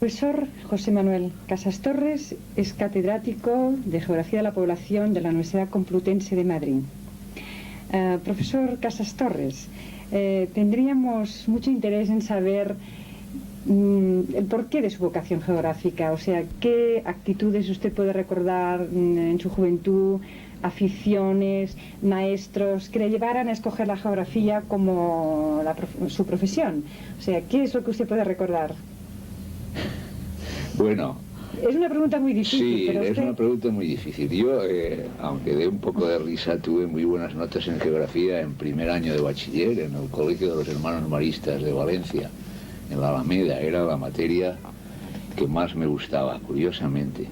profesor José Manuel Casas Torres es catedrático de Geografía de la Población de la Universidad Complutense de Madrid. Profesor Casas Torres, tendríamos mucho interés en saber el porqué de su vocación geográfica, o sea, qué actitudes usted puede recordar en su juventud, aficiones, maestros que le llevaran a escoger la geografía como su profesión. O sea, ¿qué es lo que usted puede recordar? Bueno, es una pregunta muy difícil. Sí, pero es usted... una pregunta muy difícil. Yo, aunque dé un poco de risa, tuve muy buenas notas en geografía en primer año de bachiller en el Colegio de los Hermanos Maristas de Valencia, en la Alameda. Era la materia que más me gustaba, curiosamente.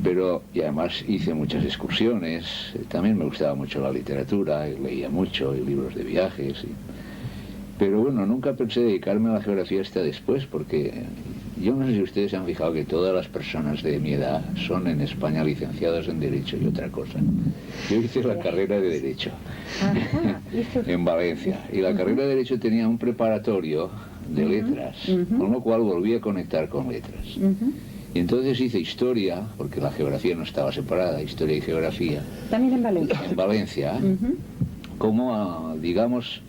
Pero, y además hice muchas excursiones, también me gustaba mucho la literatura, leía mucho, y libros de viajes. Pero bueno, nunca pensé dedicarme a la geografía hasta después, porque yo no sé si ustedes se han fijado que todas las personas de mi edad son en España licenciados en Derecho y otra cosa. Yo hice la carrera de Derecho en Valencia, y la carrera de Derecho tenía un preparatorio de letras, con lo cual volví a conectar con letras. Y entonces hice historia, porque la geografía no estaba separada, historia y geografía. También en Valencia. En Valencia, como, digamos,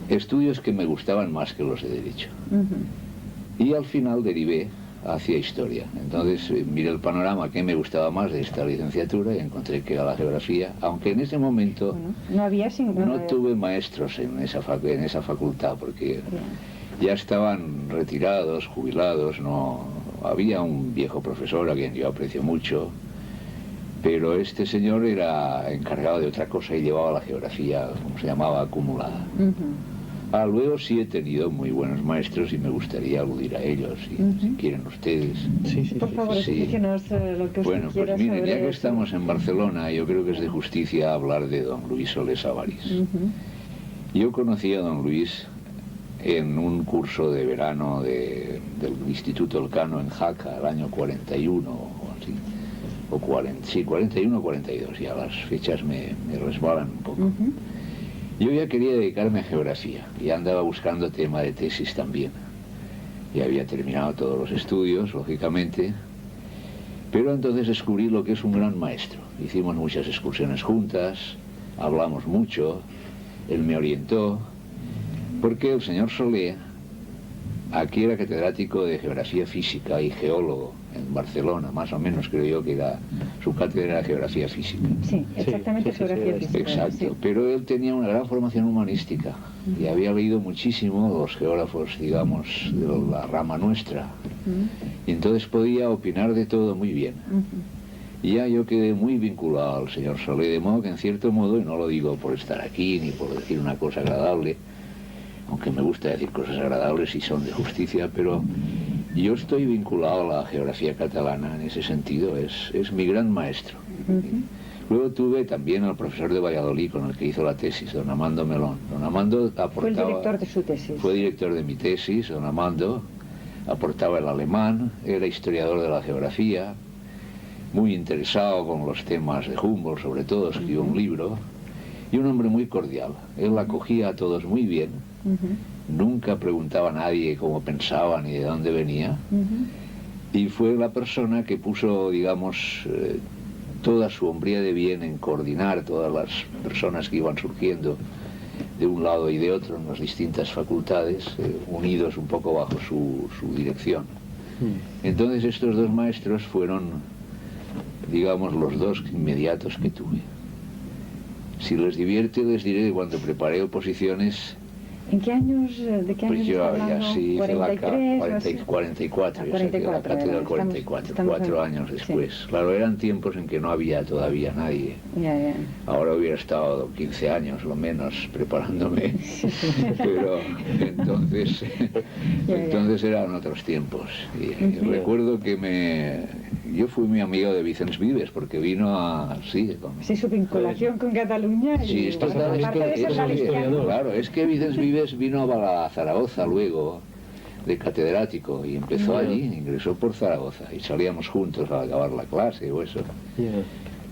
estudios que me gustaban más que los de Derecho. Y al final derivé hacia historia. Entonces miré el panorama que me gustaba más de esta licenciatura y encontré que era la geografía, aunque en ese momento no tuve maestros en esa facultad, porque ya estaban retirados, jubilados. No había un viejo profesor a quien yo aprecio mucho, pero este señor era encargado de otra cosa y llevaba la geografía, como se llamaba, acumulada. Luego sí he tenido muy buenos maestros y me gustaría aludir a ellos, si quieren ustedes. Por favor, explíquenos lo que usted Bueno, quiera pues miren, saber ya que eso. estamos en Barcelona, yo creo que es de justicia hablar de don Luis Solés Avaris. Yo conocí a don Luis en un curso de verano del Instituto Elcano en Jaca, el año 41 o así, o 41 o 42, ya las fechas me resbalan un poco. Yo ya quería dedicarme a geografía y andaba buscando tema de tesis también. Ya había terminado todos los estudios, lógicamente, pero entonces descubrí lo que es un gran maestro. Hicimos muchas excursiones juntas, hablamos mucho, él me orientó, porque el señor Solé aquí era catedrático de geografía física y geólogo en Barcelona, más o menos creo yo que era su cátedra de geografía física. Sí, exactamente, geografía física. Exacto, sí. pero él tenía una gran formación humanística y había leído muchísimo los geógrafos, digamos, de la rama nuestra, y entonces podía opinar de todo muy bien. Y ya yo quedé muy vinculado al señor Solé, de modo que en cierto modo, y no lo digo por estar aquí ni por decir una cosa agradable, aunque me gusta decir cosas agradables y son de justicia, pero yo estoy vinculado a la geografía catalana en ese sentido, es mi gran maestro. Luego tuve también al profesor de Valladolid con el que hizo la tesis, don Amando Melón. Don Amando aportaba... Fue el director de su tesis. Fue director de mi tesis, don Amando, aportaba el alemán, era historiador de la geografía, muy interesado con los temas de Humboldt, sobre todo, escribió un libro, y un hombre muy cordial. Él acogía a todos muy bien, nunca preguntaba a nadie cómo pensaba ni de dónde venía, y fue la persona que puso, digamos, toda su hombría de bien en coordinar todas las personas que iban surgiendo de un lado y de otro en las distintas facultades, unidos un poco bajo su dirección. Entonces estos dos maestros fueron, digamos, los dos inmediatos que tuve. Si les divierte, les diré que cuando preparé oposiciones... ¿En qué años? ¿De qué años? Pues yo ya sí hice la 43, 44, yo saqué la cátedra del 44, 4 años después. Sí. Claro, eran tiempos en que no había todavía nadie. Ahora hubiera estado 15 años, lo menos, preparándome. Pero entonces eran otros tiempos. Y recuerdo que yo fui muy amigo de Vicens Vives, porque vino a... Sí, su vinculación con Cataluña. Sí, esto claro, es que Vicens Vives vino a Zaragoza luego de catedrático y empezó allí, ingresó por Zaragoza y salíamos juntos al acabar la clase o eso.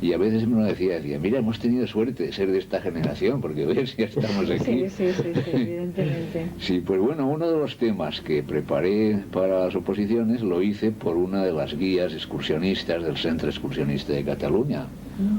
Y a veces me lo decía, mira, hemos tenido suerte de ser de esta generación, porque ves, ya estamos aquí. Sí, evidentemente. Sí, pues bueno, uno de los temas que preparé para las oposiciones lo hice por una de las guías excursionistas del Centro Excursionista de Cataluña.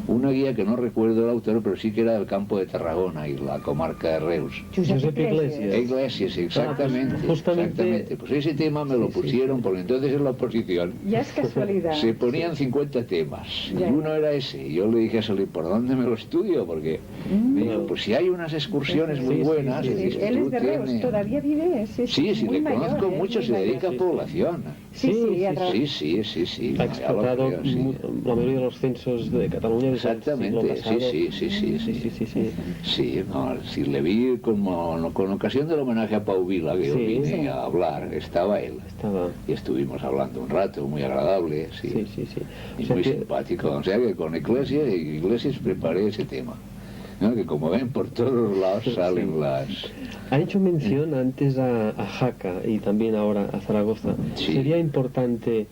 Una guía que no recuerdo el autor, pero sí que era del campo de Tarragona y la comarca de Reus. Josep Iglesias. Iglesias, exactamente. Justamente... exactamente. Pues ese tema me lo pusieron, porque entonces en la oposición ya es casualidad. se ponían 50 temas, Ya. y uno era ese. Y yo le dije a Solís, ¿por dónde me lo estudio? Porque me dijo, pues si hay unas excursiones muy buenas. Él es de Reus, todavía vive. Sí, le mayor, conozco mucho, se dedica a población. Sí. Ya Ha lo explotado creo, sí. la mayoría de los censos de Cataluña desde el siglo Exactamente, pasado. sí, no, si le vi como, con ocasión del homenaje a Pau Vila, que yo vine a hablar, estaba él. Y estuvimos hablando un rato, muy agradable, sí. Y muy simpático. O sea que con Iglesias preparé ese tema. ¿No? Que como ven, por todos lados salen las... Ha hecho mención antes a Jaca y también ahora a Zaragoza. Sí. Sería importante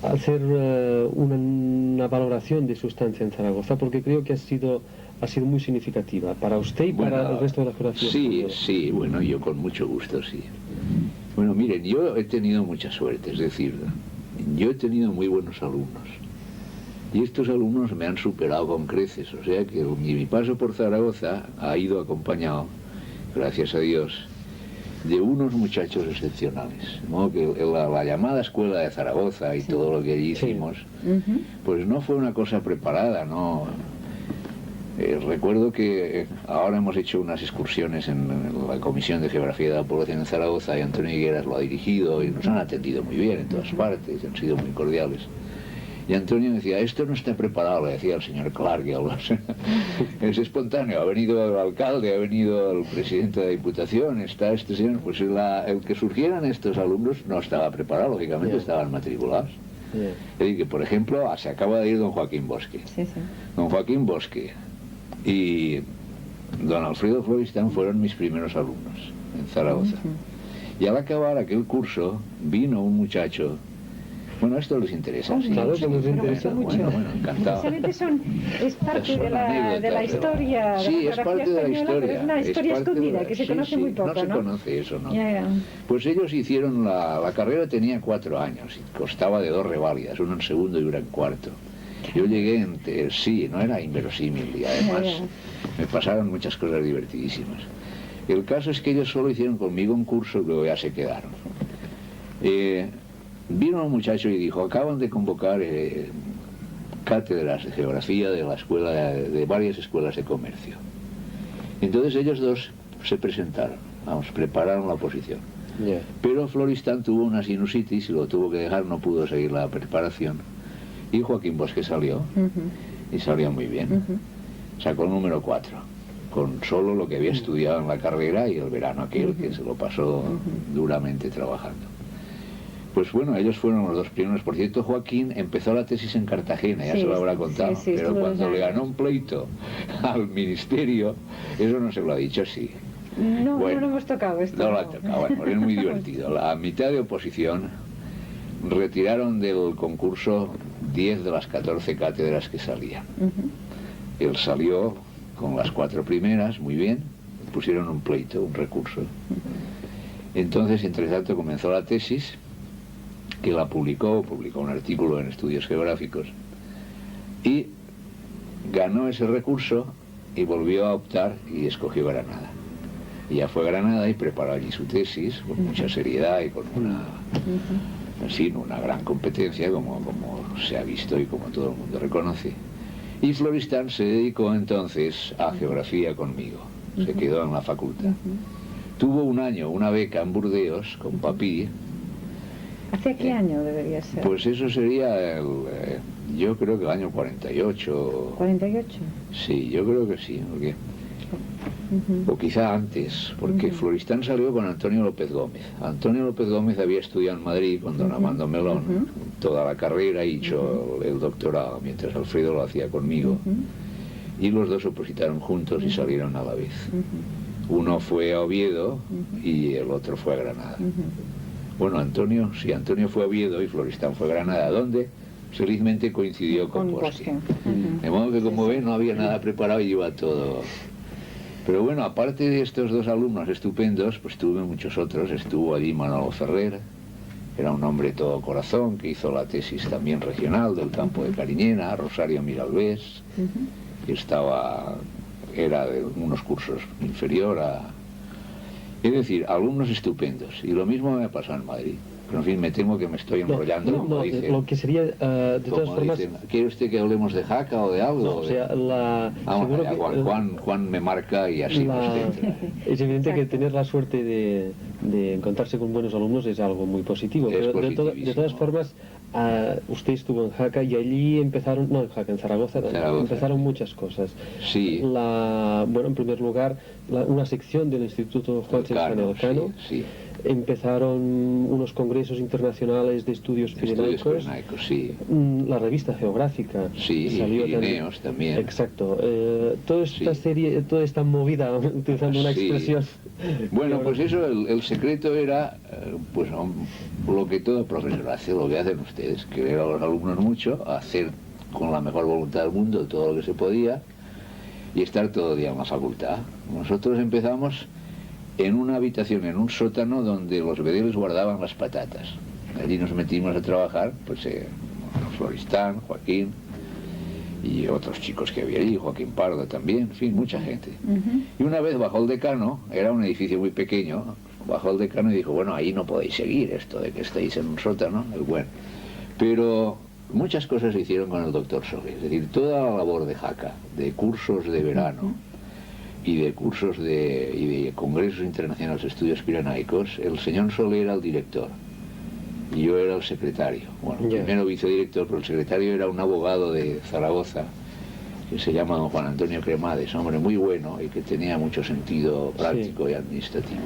hacer una valoración de su estancia en Zaragoza, porque creo que ha sido muy significativa para usted y para el resto de la geografía. Sí, bueno, yo con mucho gusto, sí. Bueno, miren, yo he tenido mucha suerte, es decir, yo he tenido muy buenos alumnos. Y estos alumnos me han superado con creces, o sea que mi paso por Zaragoza ha ido acompañado, gracias a Dios, de unos muchachos excepcionales, ¿no? Que la llamada Escuela de Zaragoza y todo lo que allí hicimos, pues no fue una cosa preparada, ¿no? Recuerdo que ahora hemos hecho unas excursiones en la Comisión de Geografía de la Población en Zaragoza y Antonio Higueras lo ha dirigido y nos han atendido muy bien en todas partes, han sido muy cordiales. Y Antonio me decía, esto no está preparado, le decía al señor Clark, es espontáneo, ha venido el alcalde, ha venido el presidente de la Diputación, está este señor, pues el que surgieran estos alumnos no estaba preparado, lógicamente estaban matriculados. Es decir, que por ejemplo, se acaba de ir don Joaquín Bosque. Don Joaquín Bosque y don Alfredo Floristán fueron mis primeros alumnos en Zaragoza. Y al acabar aquel curso, vino un muchacho. Bueno, esto les interesa. Claro que nos interesa. Bueno, encantado. Es parte de la historia. Sí, es parte de la historia. Pero es una historia escondida, que se conoce muy poco, ¿no? Se conoce eso, ¿no? Ya. Pues ellos hicieron la carrera, tenía 4 años, y costaba de 2 reválidas, uno en segundo y uno en cuarto. Yo llegué no era inverosímil, y además me pasaron muchas cosas divertidísimas. El caso es que ellos solo hicieron conmigo un curso y luego ya se quedaron. Vino un muchacho y dijo, acaban de convocar cátedras de geografía de la escuela, de varias escuelas de comercio. Entonces ellos dos se presentaron, prepararon la oposición. Pero Floristán tuvo una sinusitis y lo tuvo que dejar, no pudo seguir la preparación. Y Joaquín Bosque salió, y salió muy bien. Sacó el número 4, con solo lo que había estudiado en la carrera y el verano aquel, que se lo pasó duramente trabajando. Pues bueno, ellos fueron los dos primeros. Por cierto, Joaquín empezó la tesis en Cartagena, ya se lo habrá contado, pero cuando le ganó un pleito al ministerio, eso no se lo ha dicho así. No lo hemos tocado esto. No lo ha tocado, bueno, es muy divertido. La mitad de oposición retiraron del concurso 10 de las 14 cátedras que salían. Él salió con las 4 primeras, muy bien, pusieron un pleito, un recurso. Entonces, entre tanto, comenzó la tesis, que la publicó un artículo en Estudios Geográficos, y ganó ese recurso y volvió a optar y escogió Granada. Y ya fue a Granada y preparó allí su tesis con mucha seriedad y con una gran competencia, como se ha visto y como todo el mundo reconoce. Y Floristán se dedicó entonces a geografía conmigo, se quedó en la facultad. Tuvo un año, una beca en Burdeos con Papí. ¿Hace qué año debería ser? Pues eso sería yo creo que el año 48. ¿48? Sí, yo creo que sí, porque, o quizá antes, porque Floristán salió con Antonio López Gómez. Antonio López Gómez había estudiado en Madrid con don Armando Melón toda la carrera y hizo el doctorado, mientras Alfredo lo hacía conmigo. Y los dos opositaron juntos y salieron a la vez. Uno fue a Oviedo y el otro fue a Granada. Bueno, Antonio fue a Oviedo y Floristán fue a Granada. ¿Dónde? felizmente coincidió con Bosque. De modo que, como ven, no había nada preparado y iba todo. Pero bueno, aparte de estos dos alumnos estupendos, pues tuve muchos otros. Estuvo allí Manolo Ferrer, era un hombre todo corazón, que hizo la tesis también regional del campo de Cariñena. Rosario Miralbés, que era de unos cursos inferior a... Es decir, alumnos estupendos. Y lo mismo me ha pasado en Madrid. Pero en fin, me temo que me estoy enrollando. No, dicen, lo que sería, de todas formas... Dicen, ¿quiere usted que hablemos de Jaca o de algo? No, o sea, Juan me marca y así es evidente que tener la suerte de encontrarse con buenos alumnos es algo muy positivo. Pero de todas formas, usted estuvo en Jaca y allí empezaron... No, en Jaca, en Zaragoza empezaron muchas cosas. Sí. Bueno, en primer lugar, una sección del Instituto Juan Elcano. Sí. Empezaron unos congresos internacionales de estudios pirenaicos, sí. La revista geográfica, sí, salió Pirineos también. Exacto. Toda esta serie, toda esta movida, utilizando una expresión. Bueno, pues eso, el secreto era, pues lo que todo profesor hace, lo que hacen ustedes, que ver a los alumnos mucho, hacer con la mejor voluntad del mundo todo lo que se podía y estar todo el día en la facultad. Nosotros empezamos en una habitación, en un sótano donde los bedeles guardaban las patatas. Allí nos metimos a trabajar, pues Floristán, Joaquín y otros chicos que había allí, Joaquín Pardo también, en fin, mucha gente. Y una vez bajó el decano, era un edificio muy pequeño, bajó el decano y dijo, bueno, ahí no podéis seguir esto de que estáis en un sótano, bueno. Pero muchas cosas se hicieron con el doctor Soler, es decir, toda la labor de Jaca, de cursos de verano, y de cursos y de congresos internacionales de estudios pirenaicos, el señor Soler era el director y yo era el secretario. Bueno, primero vicedirector, pero el secretario era un abogado de Zaragoza que se llama don Juan Antonio Cremades, hombre muy bueno y que tenía mucho sentido práctico y administrativo.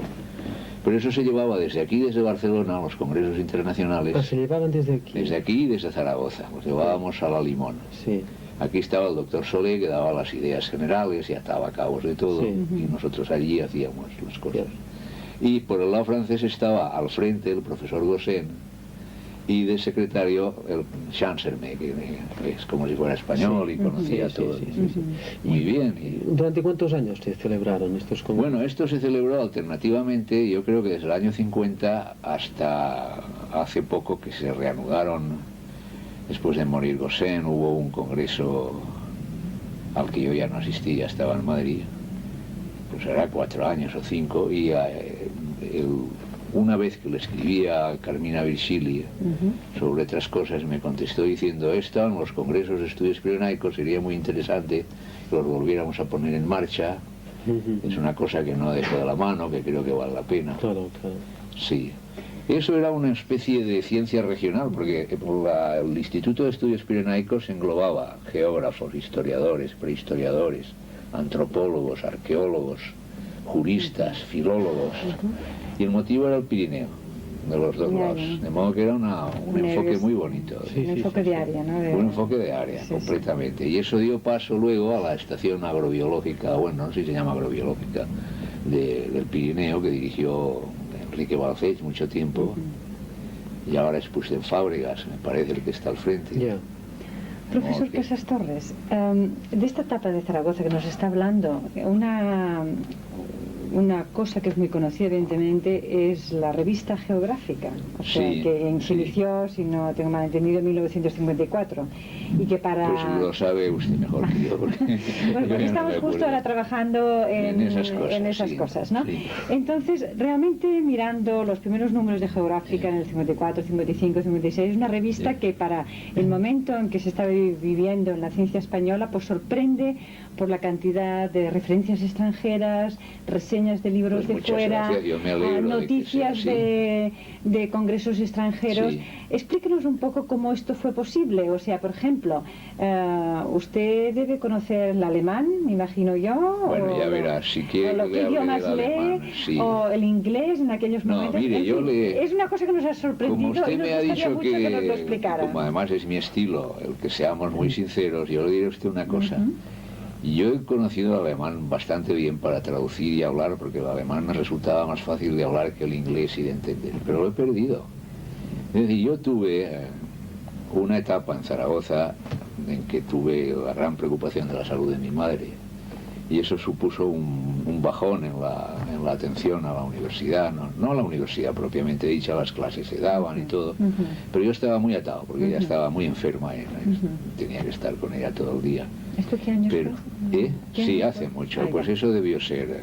Pero eso se llevaba desde aquí, desde Barcelona, a los congresos internacionales. ¿Se llevaban desde aquí? Desde aquí y desde Zaragoza, los llevábamos a La Limón. Sí. Aquí estaba el doctor Solé, que daba las ideas generales y ataba cabos de todo, y nosotros allí hacíamos las cosas. Y por el lado francés estaba al frente el profesor Gosén, y de secretario el Chancerme, que es como si fuera español y conocía todo. Muy bien. ¿Durante cuántos años se celebraron estos congresos? Bueno, esto se celebró alternativamente, yo creo que desde el año 50 hasta hace poco que se reanudaron. Después de morir Gosén hubo un congreso al que yo ya no asistí, ya estaba en Madrid, pues era 4 años o 5, y una vez que le escribí a Carmina Virgili sobre otras cosas, me contestó diciendo, esto en los congresos de estudios pirenaicos sería muy interesante que los volviéramos a poner en marcha, es una cosa que no dejo de la mano, que creo que vale la pena. Claro. Sí. Eso era una especie de ciencia regional, porque el Instituto de Estudios Pirenaicos englobaba geógrafos, historiadores, prehistoriadores, antropólogos, arqueólogos, juristas, filólogos, y el motivo era el Pirineo, de los dos lados, de modo que era un enfoque muy bonito. Un enfoque de área, ¿no? Un enfoque de área, completamente. Y eso dio paso luego a la estación agrobiológica, bueno, no sé si se llama agrobiológica, del Pirineo, que dirigió Enrique Balcells mucho tiempo, y ahora es Puigdemont Fábregas, me parece, el que está al frente. Profesor Casas Torres, de esta etapa de Zaragoza que nos está hablando, una cosa que es muy conocida evidentemente es la revista geográfica, o sea, que se inició, si no tengo mal entendido, en 1954, y que para... Pues lo sabe usted mejor que yo, porque estamos justo ahora trabajando en esas cosas, ¿no? Entonces, realmente mirando los primeros números de geográfica en el 54, 55, 56, es una revista que para el momento en que se está viviendo en la ciencia española, pues sorprende por la cantidad de referencias extranjeras, reseñas de libros de fuera, noticias de congresos extranjeros. Explíquenos un poco cómo esto fue posible. O sea, por ejemplo, usted debe conocer el alemán, me imagino yo. Bueno, ya verás, si quiere. O ¿qué idiomas lee? O el inglés en aquellos momentos. No, mire, yo es una cosa que nos ha sorprendido. Como usted me ha dicho que nos lo explicara. Como además es mi estilo, el que seamos muy sinceros, yo le diré a usted una cosa. Yo he conocido el alemán bastante bien para traducir y hablar, porque el alemán me resultaba más fácil de hablar que el inglés y de entender, pero lo he perdido. Es decir, yo tuve una etapa en Zaragoza en que tuve la gran preocupación de la salud de mi madre, y eso supuso un bajón en la atención a la universidad, no a la universidad propiamente dicha, las clases se daban y todo, pero yo estaba muy atado porque ella estaba muy enferma y tenía que estar con ella todo el día. ¿Esto qué años fue? Sí, hace mucho, pues eso debió ser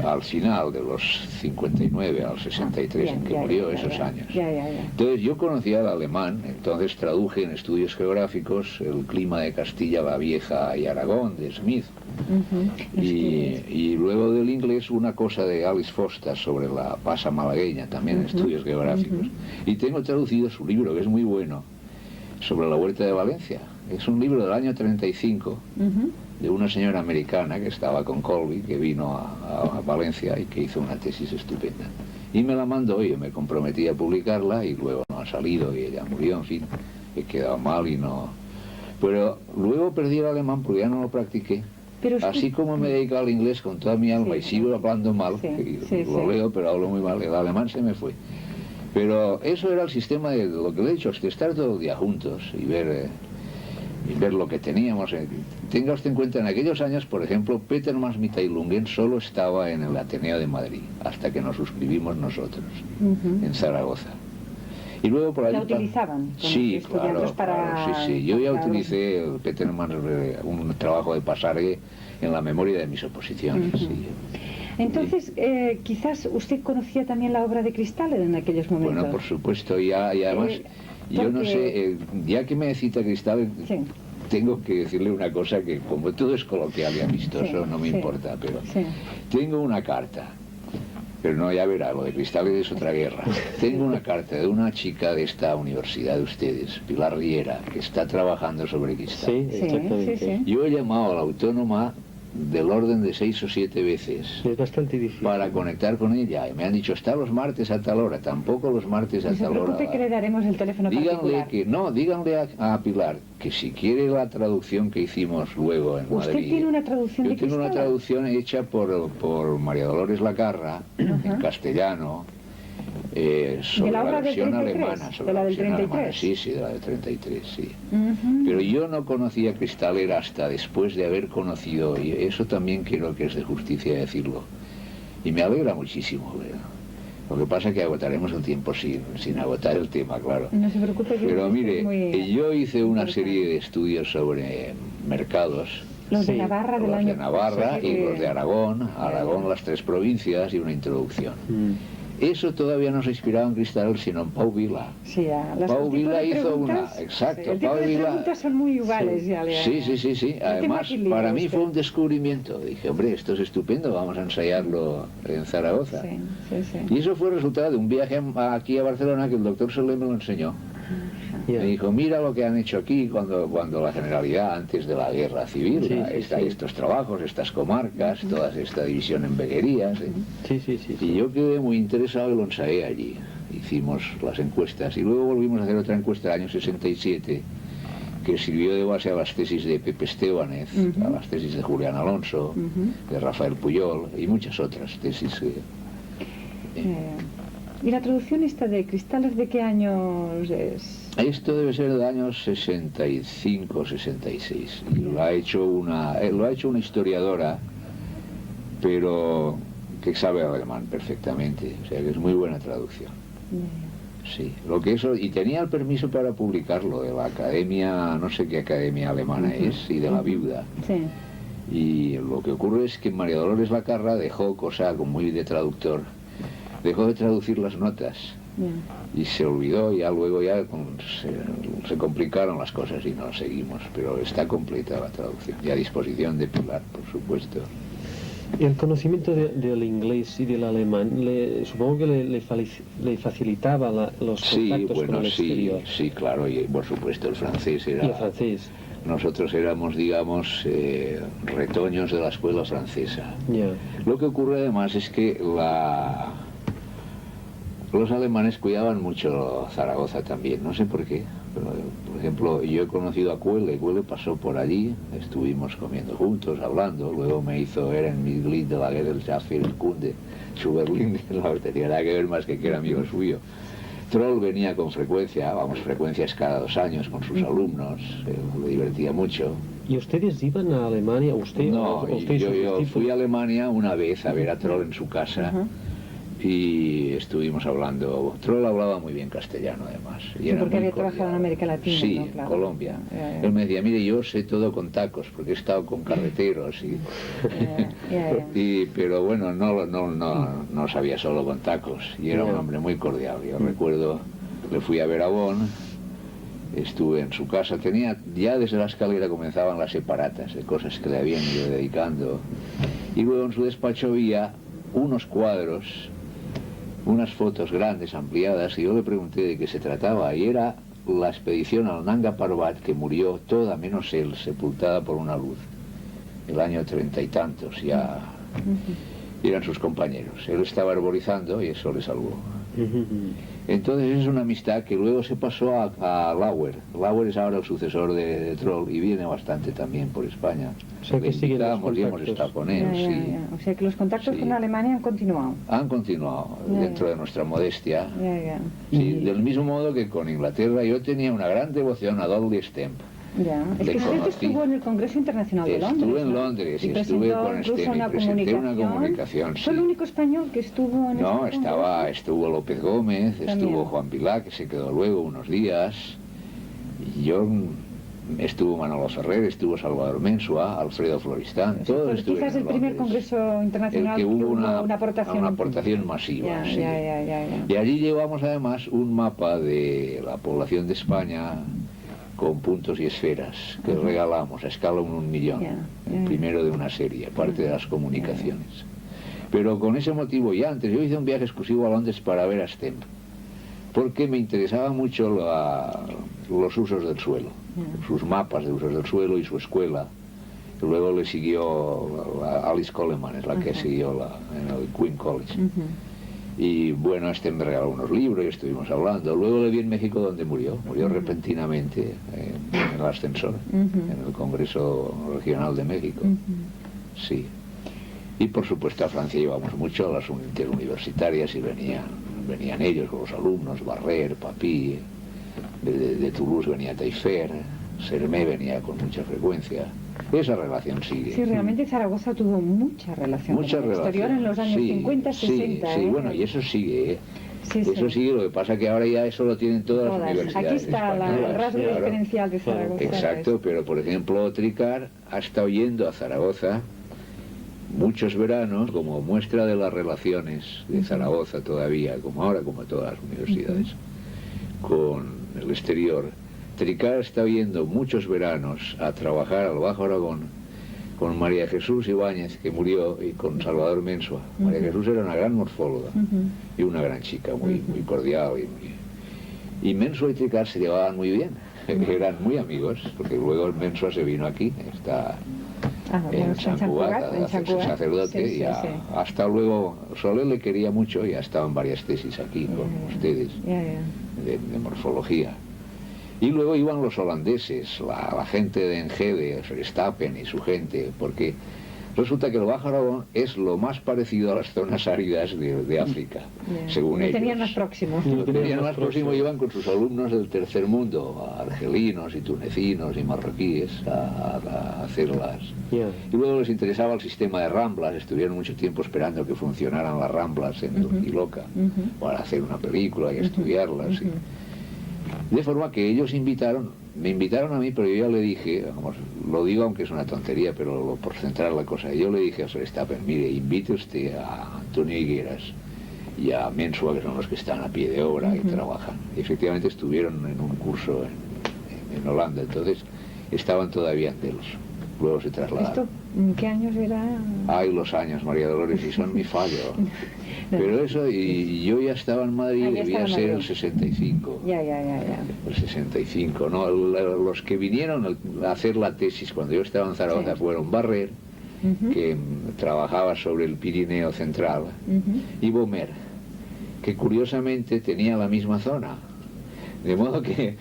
al final de los 59 al 63 en que murió, esos años. Entonces yo conocía el alemán, entonces traduje en estudios geográficos el clima de Castilla la Vieja y Aragón de Smith, y luego del inglés una cosa de Alice Foster sobre la pasa malagueña, también en estudios geográficos, y tengo traducido su libro, que es muy bueno, sobre la Huerta de Valencia. Es un libro del año 35 de una señora americana que estaba con Colby, que vino a Valencia y que hizo una tesis estupenda. Y me la mandó y yo me comprometí a publicarla, y luego no ha salido y ella murió, en fin, he quedado mal y no... Pero luego perdí el alemán porque ya no lo practiqué. Así como me he dedicado al inglés con toda mi alma y sigo hablando mal, lo leo pero hablo muy mal, el alemán se me fue. Pero eso era el sistema de lo que le he dicho, es que estar todo el día juntos y ver lo que teníamos. Tenga usted en cuenta, en aquellos años, por ejemplo, Peter Maas-Mitteilungen solo estaba en el Ateneo de Madrid, hasta que nos suscribimos nosotros, en Zaragoza. Y luego por ahí... ¿La utilizaban? Sí, claro, sí. Yo ya utilicé el Peter Maas, un trabajo de Pasargue, en la memoria de mis oposiciones. Sí. Entonces, quizás usted conocía también la obra de Cristáler en aquellos momentos. Bueno, por supuesto, y además... Yo no sé, ya que me cita Cristáler, tengo que decirle una cosa que, como todo es coloquial y amistoso, no me importa, pero tengo una carta, pero no, ya verá, lo de Cristáler es otra guerra. Tengo una carta de una chica de esta universidad de ustedes, Pilar Riera, que está trabajando sobre Cristáler. Sí, exactamente. Yo he llamado a la Autónoma del orden de 6 o 7 veces. Es bastante difícil. Para conectar con ella. Y me han dicho, está los martes a tal hora. Tampoco los martes a tal hora. No se preocupe que le daremos el teléfono particular. Díganle a Pilar que si quiere la traducción que hicimos luego en Madrid. ¿Usted tiene una traducción de Cristáler? Yo tengo una traducción hecha por María Dolores Lacarra, en castellano, sobre la versión alemana. ¿De la del 33? Sí, de la del 33, sí. Pero yo no conocía a Cristáler hasta después de haber conocido, y eso también creo que es de justicia decirlo. Y me alegra muchísimo, ¿verdad? Lo que pasa es que agotaremos el tiempo sin agotar el tema, claro. No se preocupe. Pero mire, yo hice una serie de estudios sobre mercados. Los de Navarra, los de Navarra y los de Aragón, las 3 provincias y una introducción. Eso todavía no se inspiraba en Cristáler, sino en Pau Vila. Sí, Pau Vila hizo una, exacto. El tipo de preguntas son muy iguales. Sí. Además, para mí fue un descubrimiento. Dije, hombre, esto es estupendo, vamos a ensayarlo en Zaragoza. Y eso fue el resultado de un viaje aquí a Barcelona que el doctor Soler me lo enseñó. Me dijo, mira lo que han hecho aquí cuando la Generalidad, antes de la guerra civil, estos trabajos, estas comarcas, toda esta división en veguerías. Y yo quedé muy interesado y lo ensayé allí. Hicimos las encuestas y luego volvimos a hacer otra encuesta el año 67 que sirvió de base a las tesis de Pepe Estebanez, a las tesis de Julián Alonso, de Rafael Puyol y muchas otras tesis. ¿Y la traducción esta de Cristáler de qué años es? Esto debe ser de años 65, 66. Y lo ha hecho una historiadora, pero que sabe alemán perfectamente. O sea que es muy buena traducción. Sí, y tenía el permiso para publicarlo de la academia, no sé qué academia alemana es, y de la Viuda. Y lo que ocurre es que María Dolores Lacarra dejó, cosa muy de traductor, dejó de traducir las notas. Y se olvidó, luego se complicaron las cosas y no seguimos, pero está completa la traducción y a disposición de Pilar, por supuesto. Y el conocimiento del inglés y del alemán, supongo que le facilitaba los contactos con el exterior. Sí, claro, y por supuesto el francés era... Y el francés. Nosotros éramos, digamos, retoños de la escuela francesa. Lo que ocurre además es que los alemanes cuidaban mucho Zaragoza también, no sé por qué. Pero, por ejemplo, yo he conocido a Cuele pasó por allí, estuvimos comiendo juntos, hablando, luego me hizo Ehrenmitglied de la Gesellschaft für Kunde zu Berlin, no tenía nada que ver más que era amigo suyo. Troll venía con frecuencia, frecuencias cada 2 años con sus alumnos, le divertía mucho. ¿Y ustedes iban a Alemania? No, yo fui a Alemania una vez a ver a Troll en su casa. Y estuvimos hablando. Troll hablaba muy bien castellano, además. Sí, porque había trabajado en América Latina. Sí, ¿no? Claro. Colombia. Él me decía, mire, yo sé todo con tacos, porque he estado con carreteros. Pero bueno, no sabía solo con tacos. Y era un hombre muy cordial. Yo recuerdo, le fui a ver a Bonn, estuve en su casa. Ya desde la escalera comenzaban las separatas de cosas que le habían ido dedicando. Y luego en su despacho había unos cuadros, unas fotos grandes, ampliadas, y yo le pregunté de qué se trataba, y era la expedición al Nanga Parbat, que murió toda menos él, sepultada por una luz, el año 30 y tantos, ya eran sus compañeros. Él estaba arborizando y eso le salvó. Entonces es una amistad que luego se pasó a Lauer. Lauer es ahora el sucesor de Troll y viene bastante también por España. O sea que siguen los contactos. Y hemos estado con él, sí. O sea que los contactos con Alemania han continuado. Han continuado, dentro de nuestra modestia. Sí, del mismo modo que con Inglaterra yo tenía una gran devoción a Dudley Stamp. Es que usted estuvo en el Congreso Internacional de Londres. Estuve en Londres y estuve con Stem y presenté una comunicación. ¿Fue el único español que estuvo en estuvo López Gómez, estuvo Juan Pilar, que se quedó luego unos días. Y yo estuvo Manolo Ferrer, estuvo Salvador Mensua, Alfredo Floristán, todos pues estuvieron quizás el primer Congreso Internacional que hubo una aportación masiva. Y allí llevamos además un mapa de la población de España con puntos y esferas que regalamos a escala 1 millón, el primero de una serie, parte de las comunicaciones. Pero con ese motivo, y antes, yo hice un viaje exclusivo a Londres para ver a Stemp, porque me interesaba mucho los usos del suelo, sus mapas de usos del suelo y su escuela. Luego le siguió Alice Coleman, es la que siguió en el Queen College. Y bueno, me regaló unos libros y estuvimos hablando. Luego le vi en México donde murió repentinamente en el ascensor, en el Congreso Regional de México. Sí. Y por supuesto a Francia íbamos mucho a las interuniversitarias y venían ellos con los alumnos, Barrer, Papí, de Toulouse venía Taillefer, Sermé venía con mucha frecuencia. Esa relación sigue. Sí, realmente Zaragoza tuvo mucha relación con el exterior en los años 50, 60. Sí, bueno, y eso sigue, eso sigue, lo que pasa que ahora ya eso lo tienen todas las universidades. Aquí está el rasgo diferencial de Zaragoza. Exacto, pero por ejemplo Tricar ha estado yendo a Zaragoza muchos veranos como muestra de las relaciones de Zaragoza todavía, como ahora, como todas las universidades, con el exterior. Tricar está yendo muchos veranos a trabajar al Bajo Aragón con María Jesús Ibáñez, que murió, y con Salvador Mensua. María Jesús era una gran morfóloga y una gran chica, muy cordial. Y Mensua y Tricar se llevaban muy bien, eran muy amigos, porque luego el Mensua se vino aquí, está en San Cugat, a hacerse sacerdote, y hasta luego Soler le quería mucho y ha estado en varias tesis aquí con ustedes de morfología. Y luego iban los holandeses, la gente de Enschede, Verstappen y su gente, porque resulta que el Bajo Aragón es lo más parecido a las zonas áridas de África, según ellos. Lo tenían más próximo. Lo tenían más próximo, iban con sus alumnos del tercer mundo, argelinos y tunecinos y marroquíes, a hacerlas. Y luego les interesaba el sistema de ramblas, estuvieron mucho tiempo esperando que funcionaran las ramblas en el Quiloca, para hacer una película y estudiarlas. De forma que ellos me invitaron a mí, pero yo ya le dije, vamos, lo digo aunque es una tontería, pero por centrar la cosa, yo le dije a Verstappen, mire, invite usted a Antonio Higueras y a Mensua, que son los que están a pie de obra y trabajan. Y efectivamente estuvieron en un curso en Holanda, entonces estaban todavía en Delos. Luego se trasladaron. ¿Qué años era? Ay, los años, María Dolores, y son mi fallo. Pero eso, y yo ya estaba en Madrid, debía ser el 65. El 65, ¿no? Los que vinieron a hacer la tesis cuando yo estaba en Zaragoza fueron Barrer, que trabajaba sobre el Pirineo Central, y Bomer, que curiosamente tenía la misma zona. De modo que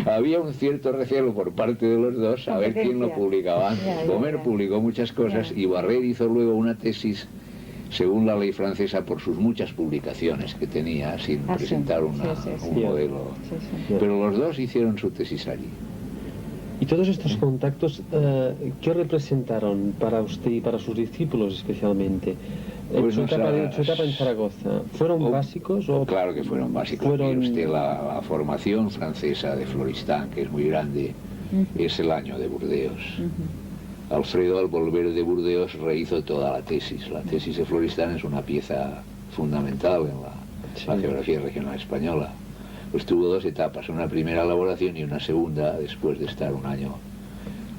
había un cierto recelo por parte de los dos a ver quién lo publicaba antes. Bomer publicó muchas cosas y Barrer hizo luego una tesis según la ley francesa, por sus muchas publicaciones que tenía sin presentar un modelo. Pero los dos hicieron su tesis allí. ¿Y todos estos contactos qué representaron para usted y para sus discípulos especialmente? Pues su etapa en Zaragoza, ¿fueron básicos? O... Claro que fueron básicos. Mire usted, la formación francesa de Florestan, que es muy grande, es el año de Burdeos. Alfredo, al volver de Burdeos, rehizo toda la tesis. La tesis de Florestan es una pieza fundamental en la geografía regional española. Pues tuvo dos etapas, una primera elaboración y una segunda después de estar un año,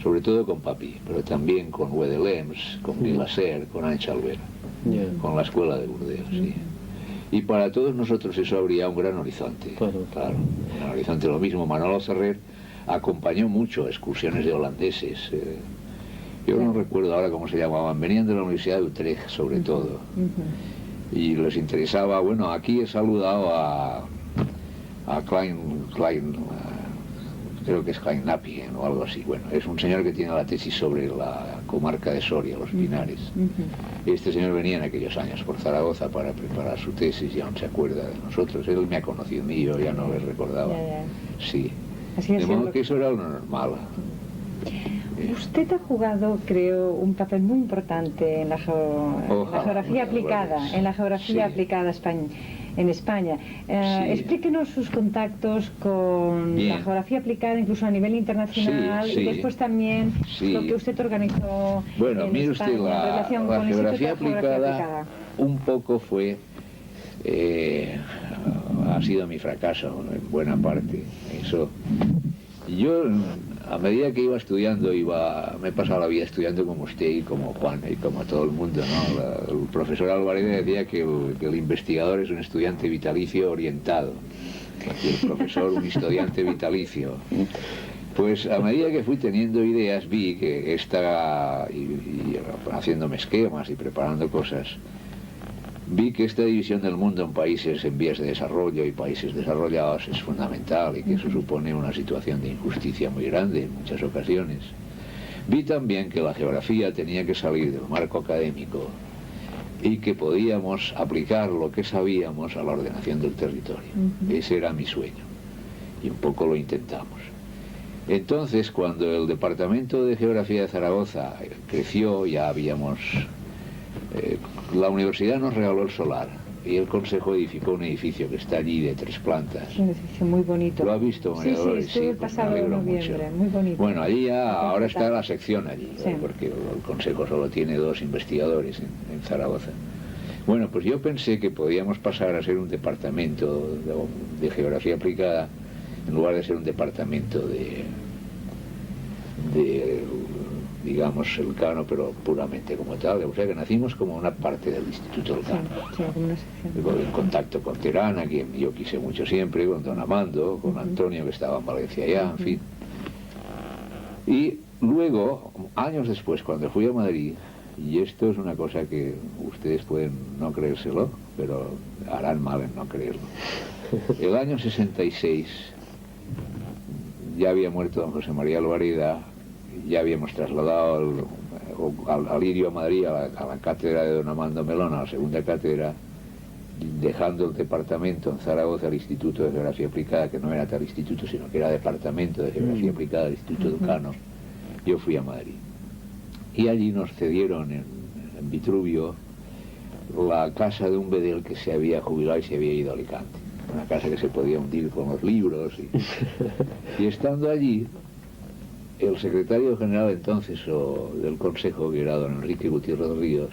sobre todo con Papy, pero también con Wedelems, con Guilasser, con Anchalver, con la escuela de Burdeos. Y para todos nosotros eso abría un gran horizonte. Claro, un gran horizonte. Lo mismo, Manolo Ferrer acompañó mucho excursiones de holandeses. Yo no recuerdo ahora cómo se llamaban, venían de la Universidad de Utrecht sobre todo. Y les interesaba, bueno, aquí he saludado a Klein, creo que es Klein Nappien o algo así. Bueno, es un señor que tiene la tesis sobre la comarca de Soria, los Pinares. Este señor venía en aquellos años por Zaragoza para preparar su tesis y aún se acuerda de nosotros. Él me ha conocido a mí, yo ya no le recordaba. Sí. De modo que eso era lo normal. Usted ha jugado, creo, un papel muy importante en la geografía aplicada, en la geografía aplicada en España. Explíquenos sus contactos con la geografía aplicada, incluso a nivel internacional, y después también lo que usted organizó. Bueno, mire usted, la geografía aplicada un poco fue, ha sido mi fracaso en buena parte. Eso, yo a medida que iba estudiando, me he pasado la vida estudiando como usted y como Juan y como todo el mundo, ¿no? El profesor Álvarez decía que el investigador es un estudiante vitalicio orientado y el profesor un estudiante vitalicio. Pues a medida que fui teniendo ideas vi que haciéndome esquemas y preparando cosas, vi que esta división del mundo en países en vías de desarrollo y países desarrollados es fundamental y que eso supone una situación de injusticia muy grande en muchas ocasiones. Vi también que la geografía tenía que salir del marco académico y que podíamos aplicar lo que sabíamos a la ordenación del territorio. Ese era mi sueño y un poco lo intentamos. Entonces, cuando el Departamento de Geografía de Zaragoza creció, ya habíamos... la universidad nos regaló el solar y el Consejo edificó un edificio que está allí de 3 plantas. Un edificio muy bonito. ¿Lo ha visto, María Dolores? Sí, el pasado noviembre, muy bonito. Bueno, allí ahora está la sección allí, porque el Consejo solo tiene 2 investigadores en Zaragoza. Bueno, pues yo pensé que podíamos pasar a ser un departamento de geografía aplicada en lugar de ser un departamento de digamos, el Cano, pero puramente como tal. O sea que nacimos como una parte del Instituto del Cano. En contacto con Terán, a quien yo quise mucho siempre, con don Amando, con Antonio, que estaba en Valencia ya, en fin. Y luego, años después, cuando fui a Madrid, y esto es una cosa que ustedes pueden no creérselo, pero harán mal en no creerlo. El año 66 ya había muerto don José María Alvareda. Ya habíamos trasladado al Lirio a Madrid, a la cátedra de don Amando Melón, a la segunda cátedra, dejando el departamento en Zaragoza, el Instituto de Geografía Aplicada, que no era tal instituto, sino que era Departamento de Geografía Aplicada del Instituto del Cano. Yo fui a Madrid. Y allí nos cedieron en Vitruvio la casa de un bedel que se había jubilado y se había ido a Alicante. Una casa que se podía hundir con los libros. Y estando allí, el secretario general entonces del Consejo, que era don Enrique Gutiérrez Ríos,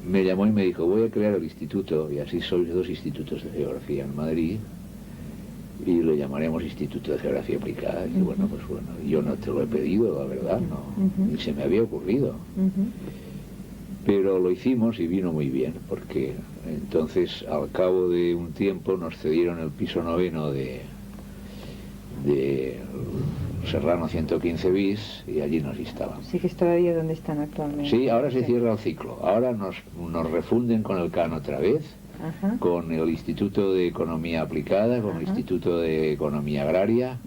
me llamó y me dijo: voy a crear el instituto, y así sois 2 institutos de geografía en Madrid, y lo llamaremos Instituto de Geografía Aplicada. Y bueno, pues bueno, yo no te lo he pedido, la verdad, no, ni se me había ocurrido. Pero lo hicimos y vino muy bien, porque entonces al cabo de un tiempo nos cedieron el piso 9º de Serrano 115 bis y allí nos instalamos. Sí, que es todavía donde están actualmente. Sí, ahora se cierra el ciclo. Ahora nos refunden con el Cano otra vez, con el Instituto de Economía Aplicada, con el Instituto de Economía Agraria,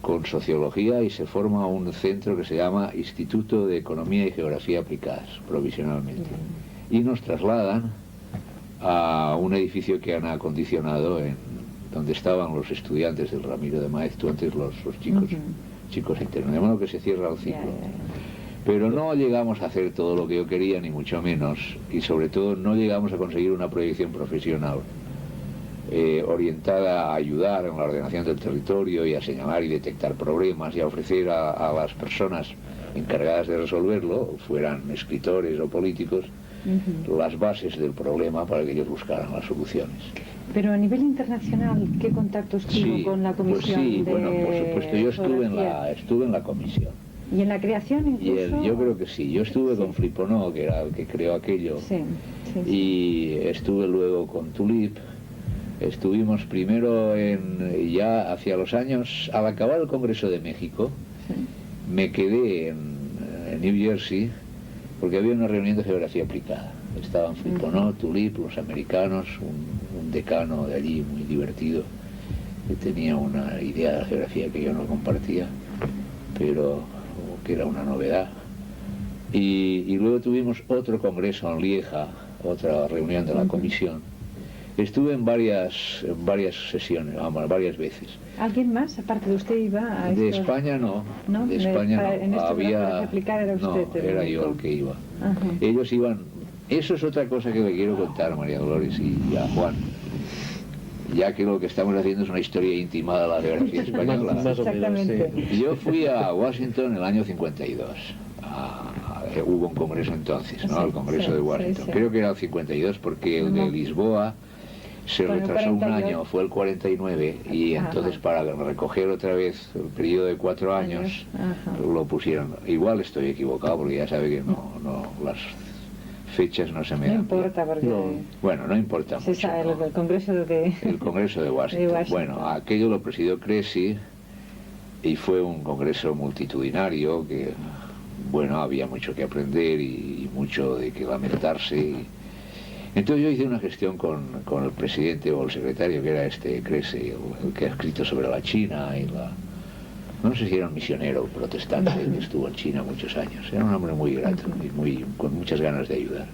con Sociología, y se forma un centro que se llama Instituto de Economía y Geografía Aplicadas, provisionalmente. y nos trasladan a un edificio que han acondicionado donde estaban los estudiantes del Ramiro de Maeztu, antes los chicos internos, de modo que se cierra el ciclo. Pero no llegamos a hacer todo lo que yo quería, ni mucho menos, y sobre todo no llegamos a conseguir una proyección profesional orientada a ayudar en la ordenación del territorio y a señalar y detectar problemas y a ofrecer a las personas encargadas de resolverlo, fueran escritores o políticos, las bases del problema para que ellos buscaran las soluciones. Pero a nivel internacional, ¿qué contactos tuvo con la comisión? Pues sí, bueno, por supuesto, yo estuve en la comisión. ¿Y en la creación incluso? Yo creo que sí. Yo estuve con Fliponó, que era el que creó aquello, y estuve luego con Tulip. Estuvimos primero ya hacia los años, al acabar el Congreso de México, me quedé en New Jersey, porque había una reunión de geografía aplicada. Estaban Fliponó, Tulip, los americanos, un decano de allí muy divertido, que tenía una idea de la geografía que yo no compartía, pero que era una novedad. Y luego tuvimos otro congreso en Lieja, otra reunión de la comisión. Estuve en varias sesiones, vamos, varias veces. ¿Alguien más, aparte de usted, iba a De España no. De España no. Era yo el que iba. Ellos iban. Eso es otra cosa que le quiero contar a María Dolores y a Juan, ya que lo que estamos haciendo es una historia íntima de la geografía española. Más o menos, sí. Yo fui a Washington en el año 52. Hubo un congreso entonces, ¿no? El Congreso de Washington. Creo que era el 52 porque el de Lisboa se retrasó un año, fue el 49, y entonces para recoger otra vez el periodo de 4 años lo pusieron. Igual estoy equivocado porque ya sabe que no las fechas no se me dan. No importa porque... Bueno, no importa mucho. El Congreso de... El Congreso de Washington. Bueno, aquello lo presidió Crecy y fue un congreso multitudinario que, bueno, había mucho que aprender y mucho de que lamentarse. Entonces yo hice una gestión con el presidente o el secretario, que era Crecy, el que ha escrito sobre la China y no sé si era un misionero protestante que estuvo en China muchos años. Era un hombre muy grato y con muchas ganas de ayudar.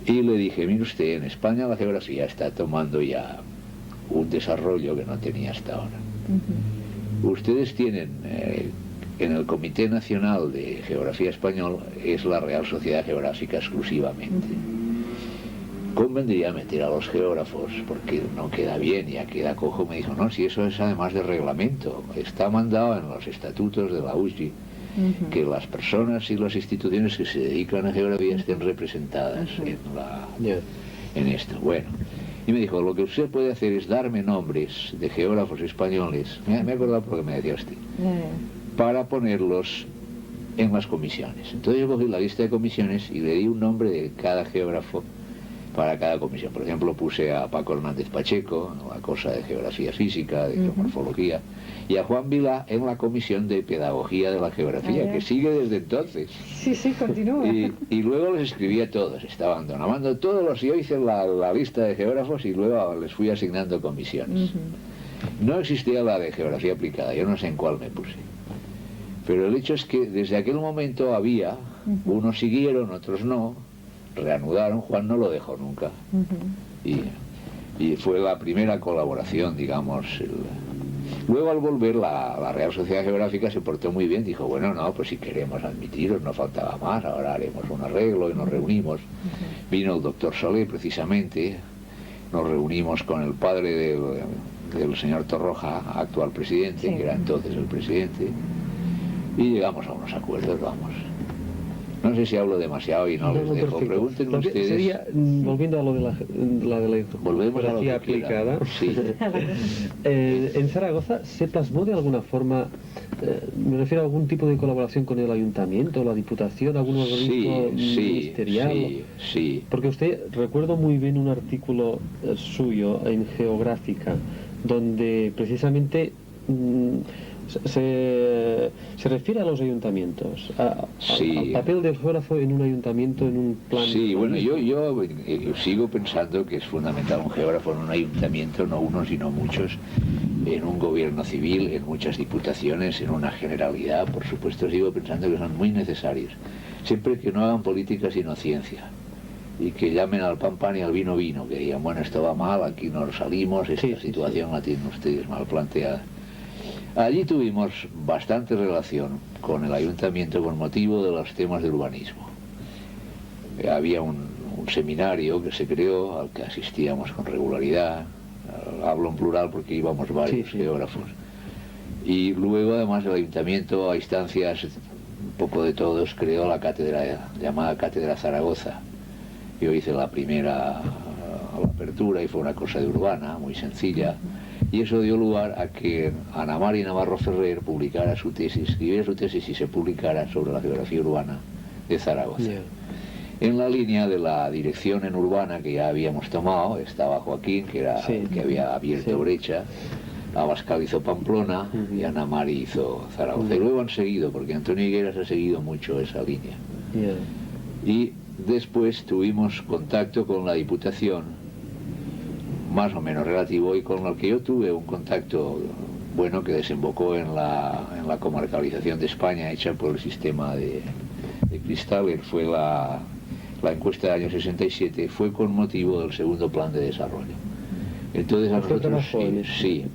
Y le dije, mire usted, en España la geografía está tomando ya un desarrollo que no tenía hasta ahora. Ustedes tienen, en el Comité Nacional de Geografía Español, es la Real Sociedad Geográfica exclusivamente. Convendría meter a los geógrafos porque no queda bien, ya queda cojo. Me dijo, no, si eso es además de reglamento, está mandado en los estatutos de la UGI que las personas y las instituciones que se dedican a geografía estén representadas en esto. Bueno, y me dijo, lo que usted puede hacer es darme nombres de geógrafos españoles, me he acordado porque me decía usted, para ponerlos en las comisiones. Entonces yo cogí la lista de comisiones y le di un nombre de cada geógrafo para cada comisión. Por ejemplo, puse a Paco Hernández Pacheco, la cosa de geografía física, de geomorfología, y a Juan Vilá en la comisión de pedagogía de la geografía, que sigue desde entonces. Sí, continúa. Y luego les escribí a todos, estaban donando todos los, yo hice la lista de geógrafos y luego les fui asignando comisiones. No existía la de geografía aplicada, yo no sé en cuál me puse. Pero el hecho es que desde aquel momento había, unos siguieron, otros no, reanudaron, Juan no lo dejó nunca. Y fue la primera colaboración, digamos. Luego al volver la Real Sociedad Geográfica se portó muy bien, dijo, bueno, no, pues si queremos admitiros, no faltaba más, ahora haremos un arreglo y nos reunimos. Vino el doctor Solé precisamente, nos reunimos con el padre del señor Torroja, actual presidente, que era entonces el presidente, y llegamos a unos acuerdos, vamos. No sé si hablo demasiado y no les dejo. Pregúntenme ustedes. Sería, volviendo a lo de la geografía aplicada, sí. En Zaragoza se plasmó de alguna forma, me refiero a algún tipo de colaboración con el ayuntamiento, la diputación, algún organismo ministerial. Sí. Porque usted, recuerdo muy bien un artículo suyo en Geográfica, donde precisamente se refiere a los ayuntamientos, al papel del geógrafo en un ayuntamiento, en un plan... Sí, bueno, yo sigo pensando que es fundamental un geógrafo en un ayuntamiento, no uno sino muchos, en un gobierno civil, en muchas diputaciones, en una generalidad, por supuesto sigo pensando que son muy necesarios, siempre que no hagan política sino ciencia. y que llamen al pan pan y al vino vino, que digan, bueno, esto va mal, aquí nos salimos, esta situación la tienen ustedes mal planteada. Allí tuvimos bastante relación con el ayuntamiento con motivo de los temas de urbanismo. Había un seminario que se creó, al que asistíamos con regularidad, hablo en plural porque íbamos varios geógrafos, y luego además el ayuntamiento, a instancias un poco de todos, creó la cátedra llamada Cátedra Zaragoza. Yo hice la primera a la apertura y fue una cosa de urbana, muy sencilla, y eso dio lugar a que Ana Mari Navarro Ferrer publicara su tesis, escribiera su tesis y se publicara sobre la geografía urbana de Zaragoza. En la línea de la dirección en urbana que ya habíamos tomado, estaba Joaquín, que era el que había abierto brecha, Abascal hizo Pamplona y Ana Mari hizo Zaragoza. Y luego han seguido, porque Antonio Higueras ha seguido mucho esa línea. Y después tuvimos contacto con la Diputación, más o menos relativo, y con el que yo tuve un contacto bueno que desembocó en la comarcalización de España hecha por el sistema de Cristal. Fue la encuesta del año 67, fue con motivo del segundo plan de desarrollo. Entonces a nosotros sí,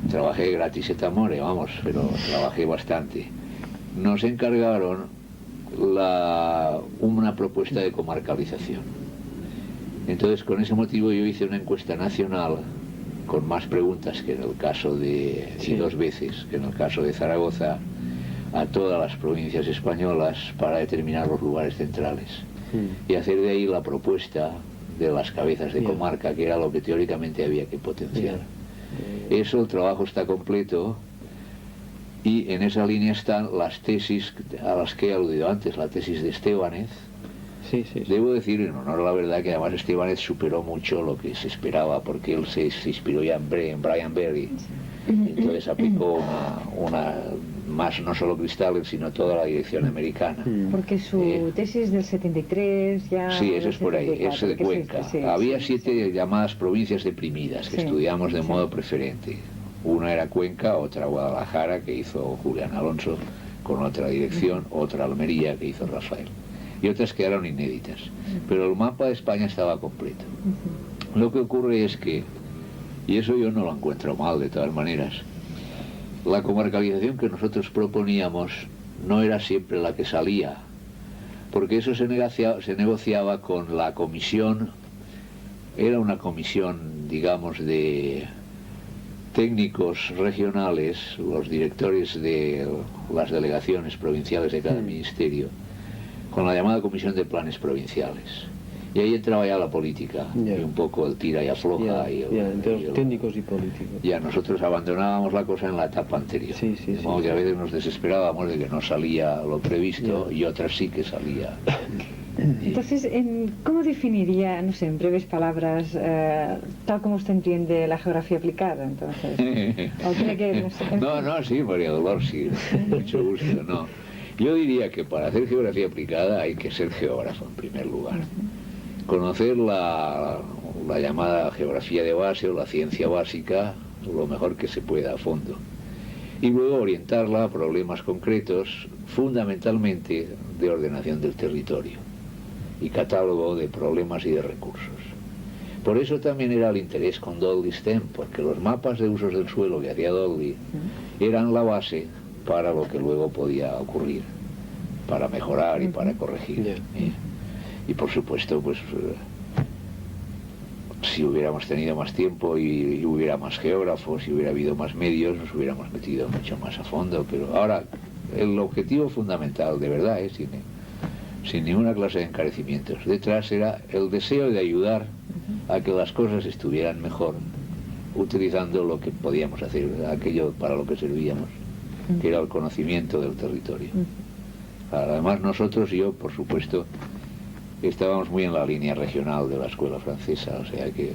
trabajé gratis et amore, vamos, pero trabajé bastante. Nos encargaron una propuesta de comarcalización. Entonces con ese motivo yo hice una encuesta nacional con más preguntas que en el caso de, y 2 veces que en el caso de Zaragoza, a todas las provincias españolas para determinar los lugares centrales y hacer de ahí la propuesta de las cabezas de comarca, que era lo que teóricamente había que potenciar. Eso, el trabajo está completo, y en esa línea están las tesis a las que he aludido antes, la tesis de Estébanez. Debo decir, en honor a la verdad, que además Estébanez superó mucho lo que se esperaba, porque él se inspiró ya en Brian Berry, entonces aplicó una más, no solo Cristales, sino toda la dirección americana. Porque su tesis del 73 ya... Sí, eso es por ahí, es de Cuenca. Había 7 llamadas provincias deprimidas que estudiamos de modo preferente. Una era Cuenca, otra Guadalajara, que hizo Julián Alonso con otra dirección, otra Almería, que hizo Rafael. Y otras quedaron inéditas. Pero el mapa de España estaba completo. Lo que ocurre es que, y eso yo no lo encuentro mal de todas maneras, la comarcalización que nosotros proponíamos no era siempre la que salía, porque eso se negociaba con la comisión. Era una comisión, digamos, de técnicos regionales, los directores de las delegaciones provinciales de cada ministerio, con la llamada Comisión de Planes Provinciales. Y ahí entraba ya la política, y un poco el tira y afloja. Entre los técnicos y políticos. Ya nosotros abandonábamos la cosa en la etapa anterior. De modo que a veces nos desesperábamos de que no salía lo previsto, y otras sí que salía. Entonces, ¿cómo definiría, no sé, en breves palabras, tal como usted entiende la geografía aplicada? Entonces, ¿o cree que, no sé? No, sí, María Dolor, sí, mucho gusto, no. Yo diría que para hacer geografía aplicada hay que ser geógrafo en primer lugar. Conocer la llamada geografía de base o la ciencia básica lo mejor que se pueda a fondo. Y luego orientarla a problemas concretos, fundamentalmente de ordenación del territorio y catálogo de problemas y de recursos. Por eso también era el interés con Dudley STEM, porque los mapas de usos del suelo que hacía Dudley eran la base para lo que luego podía ocurrir, para mejorar y para corregir. Y por supuesto, pues si hubiéramos tenido más tiempo y hubiera más geógrafos y hubiera habido más medios, nos hubiéramos metido mucho más a fondo. Pero ahora, el objetivo fundamental, de verdad, sin ninguna clase de encarecimientos, detrás era el deseo de ayudar a que las cosas estuvieran mejor, utilizando lo que podíamos hacer, aquello para lo que servíamos, que era el conocimiento del territorio. Además nosotros, yo por supuesto, estábamos muy en la línea regional de la escuela francesa, o sea que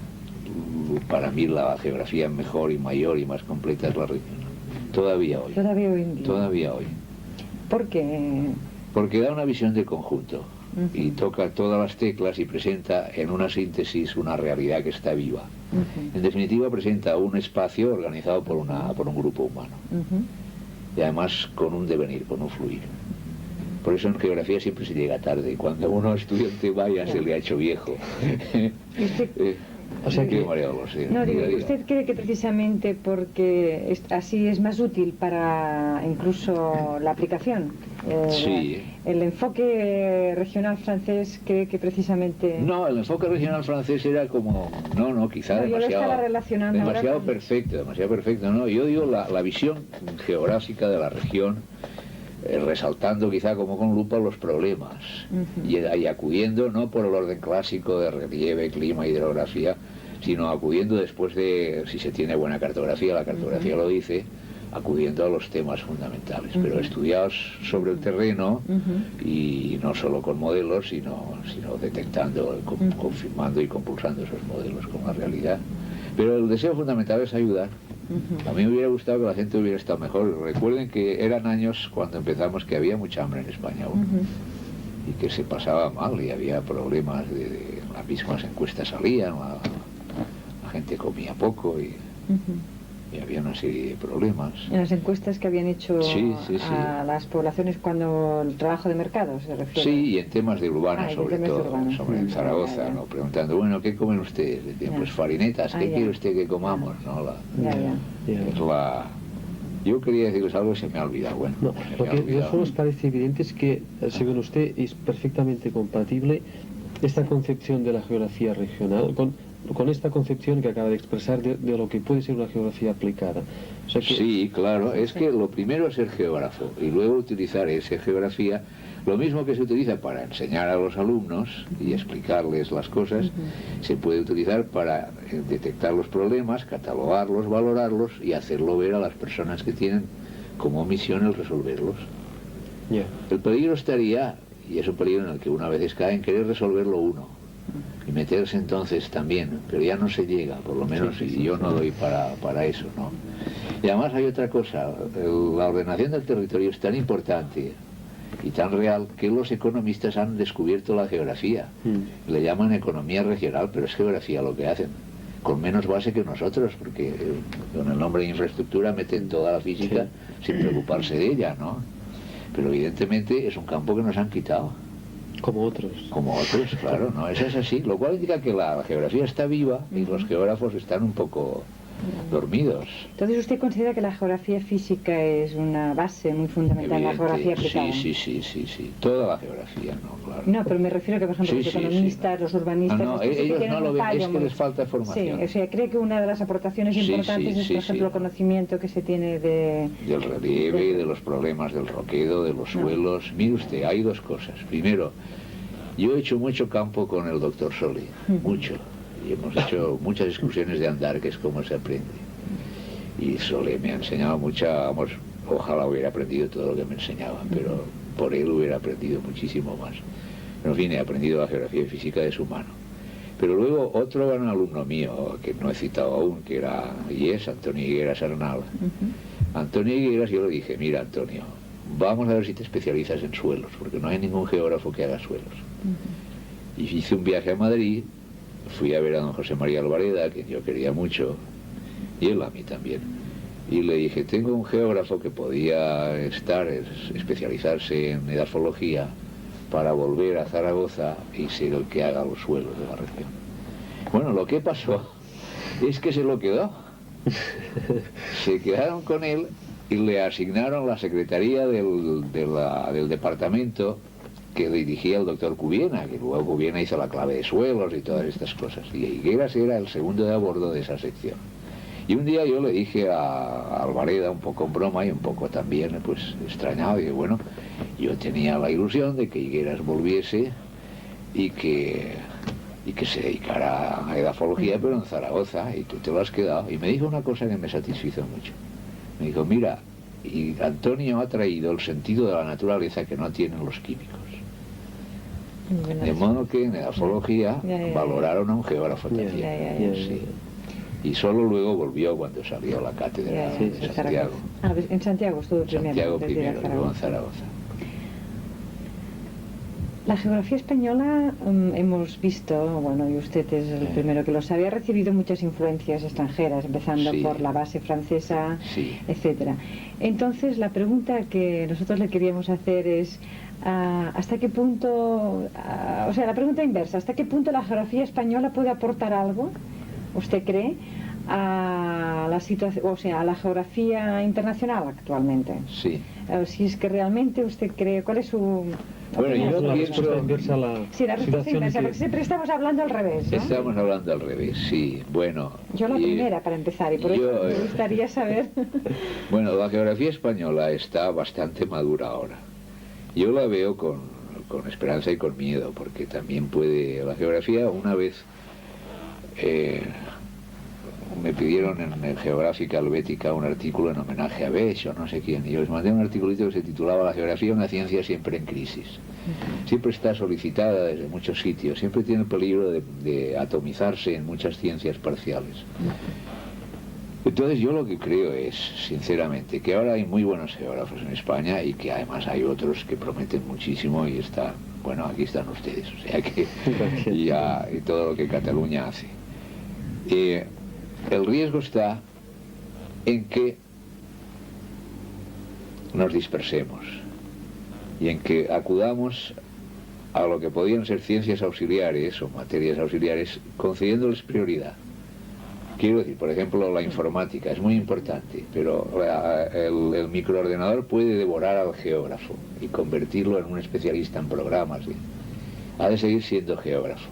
para mí la geografía mejor y mayor y más completa es la regional. Todavía hoy. Todavía hoy en día. Todavía hoy. ¿Por qué? Porque da una visión de conjunto y toca todas las teclas y presenta en una síntesis una realidad que está viva. En definitiva, presenta un espacio organizado por un grupo humano. Y además con un devenir, con un fluir. Por eso en geografía siempre se llega tarde. Cuando uno estudia un tema ya se le ha hecho viejo. O sea que, ¿usted cree que precisamente porque así es más útil para incluso la aplicación? Sí. ¿El enfoque regional francés cree que precisamente...? No, el enfoque regional francés era como... quizá demasiado perfecto. No, yo digo la visión geográfica de la región, resaltando quizá como con lupa los problemas y acudiendo no por el orden clásico de relieve, clima, hidrografía, sino acudiendo después de, si se tiene buena cartografía, la cartografía lo dice, acudiendo a los temas fundamentales, pero estudiados sobre el terreno y no solo con modelos, sino detectando, confirmando y compulsando esos modelos con la realidad. Pero el deseo fundamental es ayudar. A mí me hubiera gustado que la gente hubiera estado mejor. Recuerden que eran años cuando empezamos que había mucha hambre en España aún, y que se pasaba mal y había problemas de las mismas encuestas salían, la gente comía poco y había una serie de problemas. En las encuestas que habían hecho a las poblaciones cuando el trabajo de mercado se refiere. Sí, y en temas de urbanos sobre todo, sobre en Zaragoza, ¿no? Preguntando, bueno, ¿qué comen ustedes? Decían, pues farinetas, ¿qué quiere usted que comamos? ¿No? Yo quería decirles algo y se me ha olvidado. Bueno, no, lo que de eso nos parece evidente es que, según usted, es perfectamente compatible esta concepción de la geografía regional con esta concepción que acaba de expresar de lo que puede ser una geografía aplicada. O sea que... Sí, claro, es que lo primero es ser geógrafo y luego utilizar esa geografía, lo mismo que se utiliza para enseñar a los alumnos y explicarles las cosas, se puede utilizar para detectar los problemas, catalogarlos, valorarlos y hacerlo ver a las personas que tienen como misión el resolverlos. El peligro estaría, y es un peligro en el que una vez cae, en querer resolverlo uno y meterse entonces también, pero ya no se llega, por lo menos yo no doy para eso, ¿no? Y además hay otra cosa, la ordenación del territorio es tan importante y tan real que los economistas han descubierto la geografía, le llaman economía regional, pero es geografía lo que hacen, con menos base que nosotros, porque con el nombre de infraestructura meten toda la física sin preocuparse de ella, ¿no? Pero evidentemente es un campo que nos han quitado. Como otros, claro, no, eso es así, lo cual indica que la geografía está viva y los geógrafos están un poco dormidos. Entonces usted considera que la geografía física es una base muy fundamental en la geografía aplicada. Sí, toda la geografía, ¿no? Claro. No, pero me refiero que, por ejemplo, los economistas, los urbanistas... ellos no lo ven, es que les falta formación. Sí, o sea, cree que una de las aportaciones importantes es, por ejemplo, el conocimiento que se tiene del relieve, de los problemas del roquedo, de los suelos. Mire usted, hay dos cosas. Primero, yo he hecho mucho campo con el doctor Solé, mucho. Y hemos hecho muchas excursiones de andar, que es como se aprende. Y Solé me ha enseñado ojalá hubiera aprendido todo lo que me enseñaba, pero por él hubiera aprendido muchísimo más. En fin, he aprendido la geografía y física de su mano. Pero luego otro gran alumno mío, que no he citado aún, que era y es Antonio Higueras Arnal. Antonio Higueras, yo le dije, mira Antonio, vamos a ver si te especializas en suelos, porque no hay ningún geógrafo que haga suelos. Y hice un viaje a Madrid, fui a ver a don José María Alvareda, que yo quería mucho, y él a mí también. Y le dije, tengo un geógrafo que podía especializarse en edafología para volver a Zaragoza y ser el que haga los suelos de la región. Bueno, lo que pasó es que se lo quedó. Se quedaron con él y le asignaron la secretaría del departamento que dirigía el doctor Cubiena, que luego Cubiena hizo la clave de suelos y todas estas cosas. Y Higueras era el segundo de a bordo de esa sección. Y un día yo le dije a Alvareda, un poco en broma y un poco también pues extrañado, y bueno, yo tenía la ilusión de que Higueras volviese y que se dedicara a edafología, pero en Zaragoza, y tú te lo has quedado. Y me dijo una cosa que me satisfizo mucho. Me dijo, mira, y Antonio ha traído el sentido de la naturaleza que no tienen los químicos. De modo que en edafología valoraron a un geógrafo también. Sí. Y solo luego volvió cuando salió a la cátedra de Santiago. En Santiago estuvo primero. Santiago primero, luego en Zaragoza. La geografía española, hemos visto, bueno, y usted es el primero que lo sabe, ha recibido muchas influencias extranjeras, empezando por la base francesa, etcétera. Entonces, la pregunta que nosotros le queríamos hacer es, ¿Hasta qué punto, o sea, la pregunta inversa, ¿hasta qué punto la geografía española puede aportar algo, usted cree, a la situación, o sea, a la geografía internacional actualmente? Sí. Si es que realmente usted cree, ¿cuál es su... Bueno, yo la pienso... respuesta inversa a la Sí, la respuesta inversa, porque siempre estamos hablando al revés, ¿no? Estamos hablando al revés, sí. Bueno... Yo la primera, para empezar, y por eso me gustaría saber... Bueno, la geografía española está bastante madura ahora. Yo la veo con esperanza y con miedo, porque también puede... La geografía, una vez... me pidieron en Geográfica Helvética un artículo en homenaje a Bech o no sé quién, y yo les mandé un articulito que se titulaba La geografía, una ciencia siempre en crisis. Siempre está solicitada desde muchos sitios, siempre tiene el peligro de atomizarse en muchas ciencias parciales. Entonces yo lo que creo es, sinceramente, que ahora hay muy buenos geógrafos en España y que además hay otros que prometen muchísimo y están, bueno, aquí están ustedes, o sea que y todo lo que Cataluña hace. El riesgo está en que nos dispersemos y en que acudamos a lo que podían ser ciencias auxiliares o materias auxiliares concediéndoles prioridad. Quiero decir, por ejemplo, la informática es muy importante, pero el microordenador puede devorar al geógrafo y convertirlo en un especialista en programas. Ha de seguir siendo geógrafo.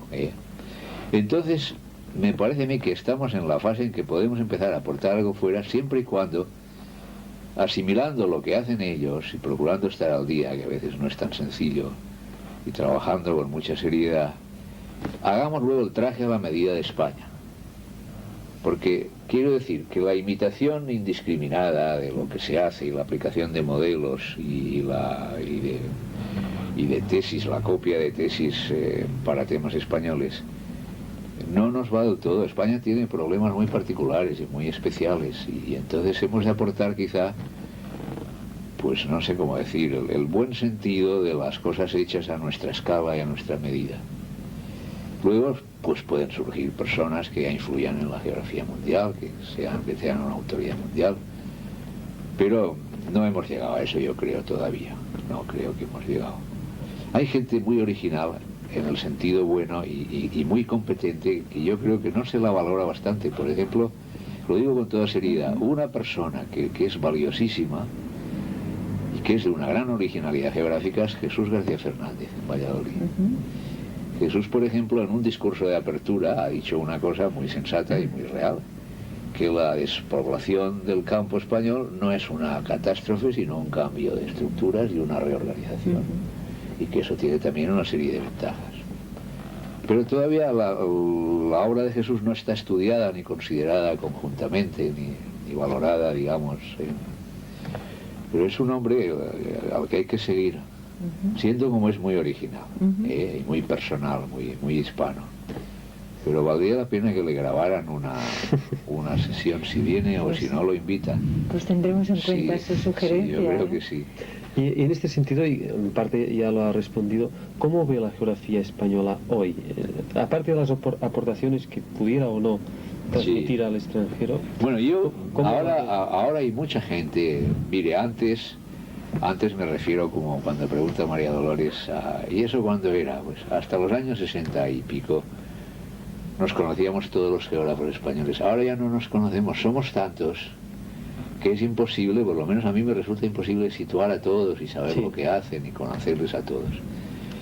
Entonces, me parece a mí que estamos en la fase en que podemos empezar a aportar algo fuera, siempre y cuando, asimilando lo que hacen ellos y procurando estar al día, que a veces no es tan sencillo, y trabajando con mucha seriedad, hagamos luego el traje a la medida de España. Porque quiero decir que la imitación indiscriminada de lo que se hace y la aplicación de modelos y de tesis, la copia de tesis para temas españoles, no nos va del todo. España tiene problemas muy particulares y muy especiales y entonces hemos de aportar quizá, pues no sé cómo decir, el buen sentido de las cosas hechas a nuestra escala y a nuestra medida. Luego pues pueden surgir personas que ya influyan en la geografía mundial, que sean una autoridad mundial, pero no hemos llegado a eso, yo creo, todavía. No creo que hemos llegado. Hay gente muy original en el sentido bueno y muy competente, que yo creo que no se la valora bastante. Por ejemplo, lo digo con toda seriedad, una persona que es valiosísima y que es de una gran originalidad geográfica es Jesús García Fernández, en Valladolid. Jesús, por ejemplo, en un discurso de apertura ha dicho una cosa muy sensata y muy real, que la despoblación del campo español no es una catástrofe, sino un cambio de estructuras y una reorganización. Y que eso tiene también una serie de ventajas. Pero todavía la obra de Jesús no está estudiada ni considerada conjuntamente, ni valorada, digamos. Pero es un hombre al que hay que seguir, siendo como es muy original, y muy personal, muy hispano. Pero valdría la pena que le grabaran una sesión, si viene o si no lo invitan. Pues tendremos en cuenta su sugerencia. Sí, yo creo que sí. Y en este sentido, y en parte ya lo ha respondido, ¿cómo ve la geografía española hoy? Aparte de las aportaciones que pudiera o no transmitir al extranjero. Bueno, ahora hay mucha gente, mire, antes me refiero, como cuando pregunta María Dolores, ¿y eso cuándo era? Pues hasta los años 60 y pico nos conocíamos todos los geógrafos españoles. Ahora ya no nos conocemos, somos tantos que es imposible, por lo menos a mí me resulta imposible situar a todos y saber lo que hacen y conocerles a todos.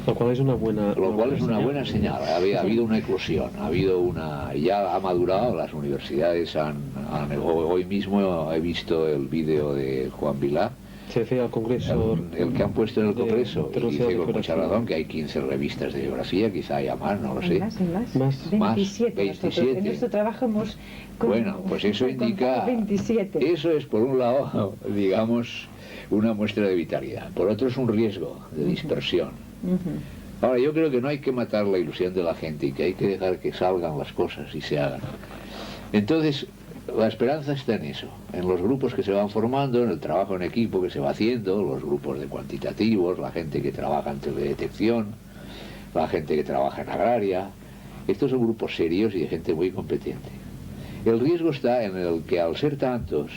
Lo cual es una buena señal. Ha habido una eclosión, ya ha madurado, las universidades hoy mismo he visto el vídeo de Juan Vilá, se refiere al Congreso, el que han puesto en el Congreso, y dice con mucha razón que hay 15 revistas de geografía, quizá haya más, no lo sé. Más. 27. En nuestro trabajo hemos... Bueno, pues eso indica... 27. Eso es, por un lado, digamos, una muestra de vitalidad. Por otro es un riesgo de dispersión. Ahora, yo creo que no hay que matar la ilusión de la gente y que hay que dejar que salgan las cosas y se hagan. Entonces, la esperanza está en eso, en los grupos que se van formando, en el trabajo en equipo que se va haciendo, los grupos de cuantitativos, la gente que trabaja en teledetección, la gente que trabaja en agraria. Estos son grupos serios y de gente muy competente. El riesgo está en el que, al ser tantos,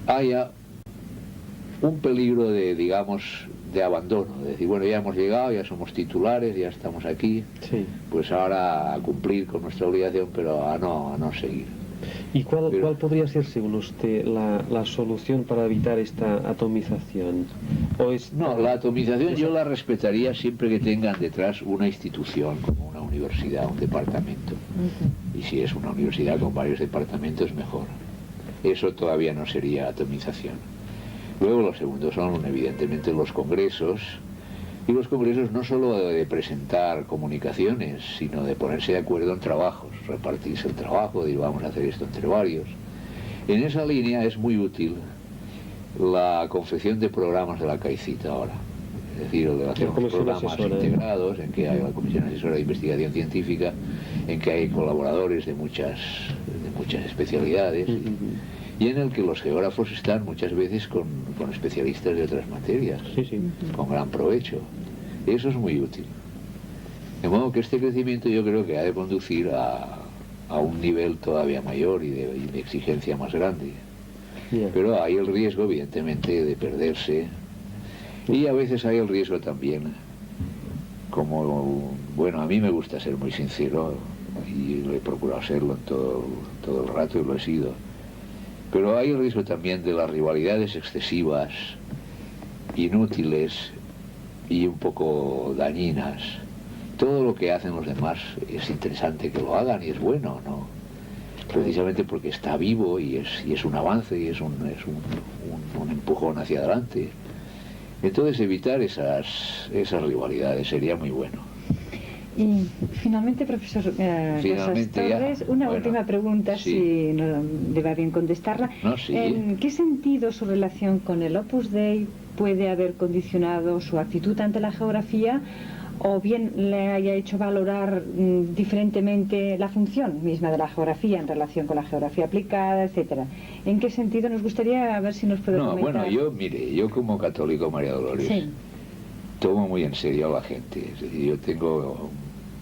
haya un peligro de, digamos, de abandono, de decir, bueno, ya hemos llegado, ya somos titulares, ya estamos aquí, sí. Pues ahora a cumplir con nuestra obligación, pero a no seguir. ¿Y cuál podría ser, según usted, la solución para evitar esta atomización? No, la atomización yo la respetaría siempre que tengan detrás una institución, como una universidad, un departamento. Y si es una universidad con varios departamentos, mejor. Eso todavía no sería atomización. Luego lo segundo son, evidentemente, los congresos. Y los congresos no solo de presentar comunicaciones, sino de ponerse de acuerdo en trabajos, repartirse el trabajo, decir vamos a hacer esto entre varios. En esa línea es muy útil la confección de programas de la CAICIT ahora. Es decir, el de hacer unos programas integrados, en que hay la Comisión Asesora de Investigación Científica, en que hay colaboradores de muchas especialidades, y en el que los geógrafos están muchas veces con especialistas de otras materias, con gran provecho. Eso es muy útil. De modo que este crecimiento yo creo que ha de conducir a un nivel todavía mayor y de exigencia más grande. Pero hay el riesgo, evidentemente, de perderse, y a veces hay el riesgo también, como, bueno, a mí me gusta ser muy sincero, y lo he procurado serlo en todo el rato, y lo he sido. Pero hay el riesgo también de las rivalidades excesivas, inútiles y un poco dañinas. Todo lo que hacen los demás es interesante que lo hagan y es bueno, ¿no? Precisamente porque está vivo y es un avance y es un empujón hacia adelante. Entonces evitar esas rivalidades sería muy bueno. Y finalmente, profesor Casas Torres, una última pregunta, si no le va bien contestarla. ¿En qué sentido su relación con el Opus Dei puede haber condicionado su actitud ante la geografía, o bien le haya hecho valorar diferentemente la función misma de la geografía en relación con la geografía aplicada, etcétera? ¿En qué sentido? Nos gustaría ver si nos puede comentar. Bueno, yo como católico, María Dolores, tomo muy en serio a la gente. Es decir,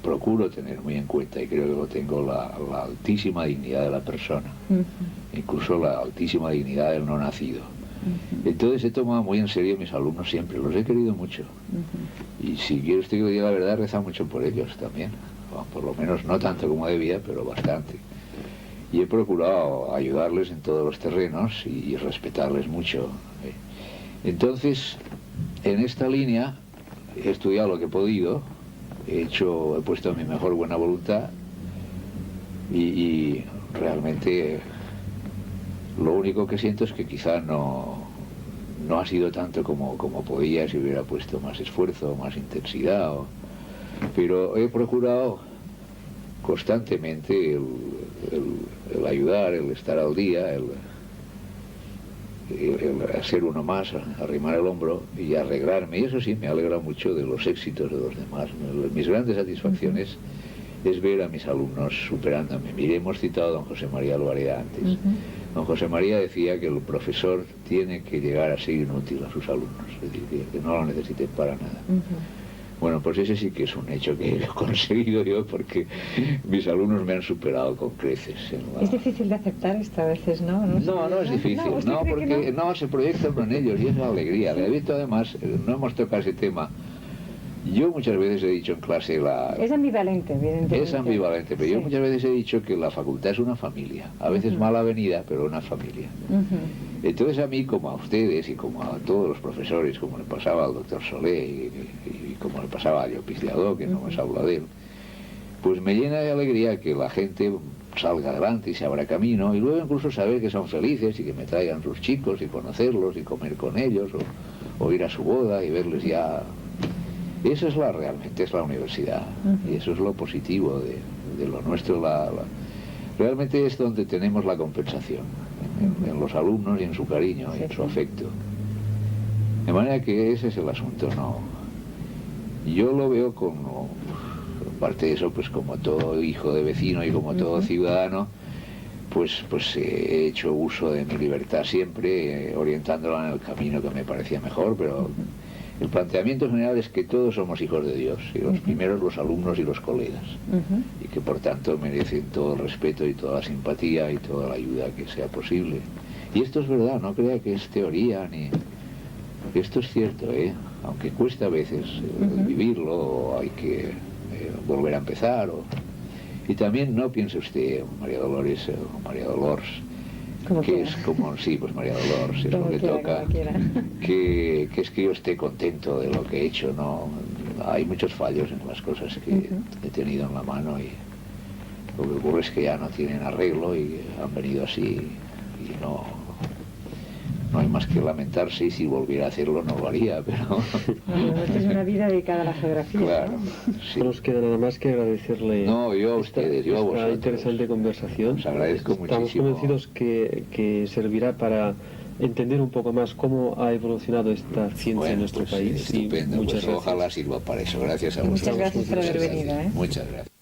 procuro tener muy en cuenta, y creo que lo tengo, la altísima dignidad de la persona, incluso la altísima dignidad del no nacido. Entonces he tomado muy en serio a mis alumnos siempre, los he querido mucho. Y si quiere usted que le diga la verdad, reza mucho por ellos también. Bueno, por lo menos no tanto como debía, pero bastante. Y he procurado ayudarles en todos los terrenos y respetarles mucho. Entonces, en esta línea he estudiado lo que he podido, he puesto mi mejor buena voluntad, y realmente lo único que siento es que quizá no ha sido tanto como podía si hubiera puesto más esfuerzo, más intensidad, pero he procurado constantemente el ayudar, el estar al día, el ser uno más, arrimar el hombro y arreglarme, y eso sí me alegra mucho de los éxitos de los demás. Mis grandes satisfacciones es ver a mis alumnos superándome. Mire, hemos citado a don José María Alvareda antes. Don José María decía que el profesor tiene que llegar a ser inútil a sus alumnos, es decir, que no lo necesiten para nada. Bueno, pues ese sí que es un hecho que he conseguido yo, porque mis alumnos me han superado con creces. Es difícil de aceptar esto a veces, ¿no? No es difícil, porque se proyecta uno en ellos y es la alegría. Le he visto además, no hemos tocado ese tema. Yo muchas veces he dicho en clase Es ambivalente, evidentemente. Es ambivalente, pero yo muchas veces he dicho que la facultad es una familia, a veces mal avenida, pero una familia. Entonces a mí, como a ustedes y como a todos los profesores, como le pasaba al doctor Solé y como le pasaba a Llopis de Adó, que no hemos hablado de él, pues me llena de alegría que la gente salga adelante y se abra camino, y luego incluso saber que son felices y que me traigan sus chicos y conocerlos y comer con ellos o ir a su boda y verles ya. Eso es realmente es la universidad, y eso es lo positivo de lo nuestro. Realmente es donde tenemos la compensación, en los alumnos y en su cariño y en su afecto. De manera que ese es el asunto, ¿no? Yo lo veo como, aparte de eso, pues como todo hijo de vecino y como todo ciudadano, pues he hecho uso de mi libertad siempre, orientándola en el camino que me parecía mejor, pero el planteamiento general es que todos somos hijos de Dios, y los primeros los alumnos y los colegas, y que por tanto merecen todo el respeto y toda la simpatía y toda la ayuda que sea posible. Y esto es verdad, no crea que es teoría, Esto es cierto, aunque cuesta a veces vivirlo, hay que volver a empezar. Y también no piense usted, María Dolores o María Dolores, que es como, sí, pues María Dolores, es lo que toca, que es que yo esté contento de lo que he hecho, no. Hay muchos fallos en las cosas que he tenido en la mano y lo que ocurre es que ya no tienen arreglo y han venido así y no hay más que lamentarse, y si volviera a hacerlo no lo haría, pero... Es una vida dedicada a la geografía. Claro, ¿no? sí. No nos queda nada más que agradecerle yo a ustedes, yo a vosotros. Esta interesante conversación. Os agradezco muchísimo. Estamos convencidos que servirá para entender un poco más cómo ha evolucionado esta ciencia en nuestro país. Estupendo, y muchas gracias. Ojalá sirva para eso. Gracias a vosotros. Muchas gracias por haber venido. Muchas gracias.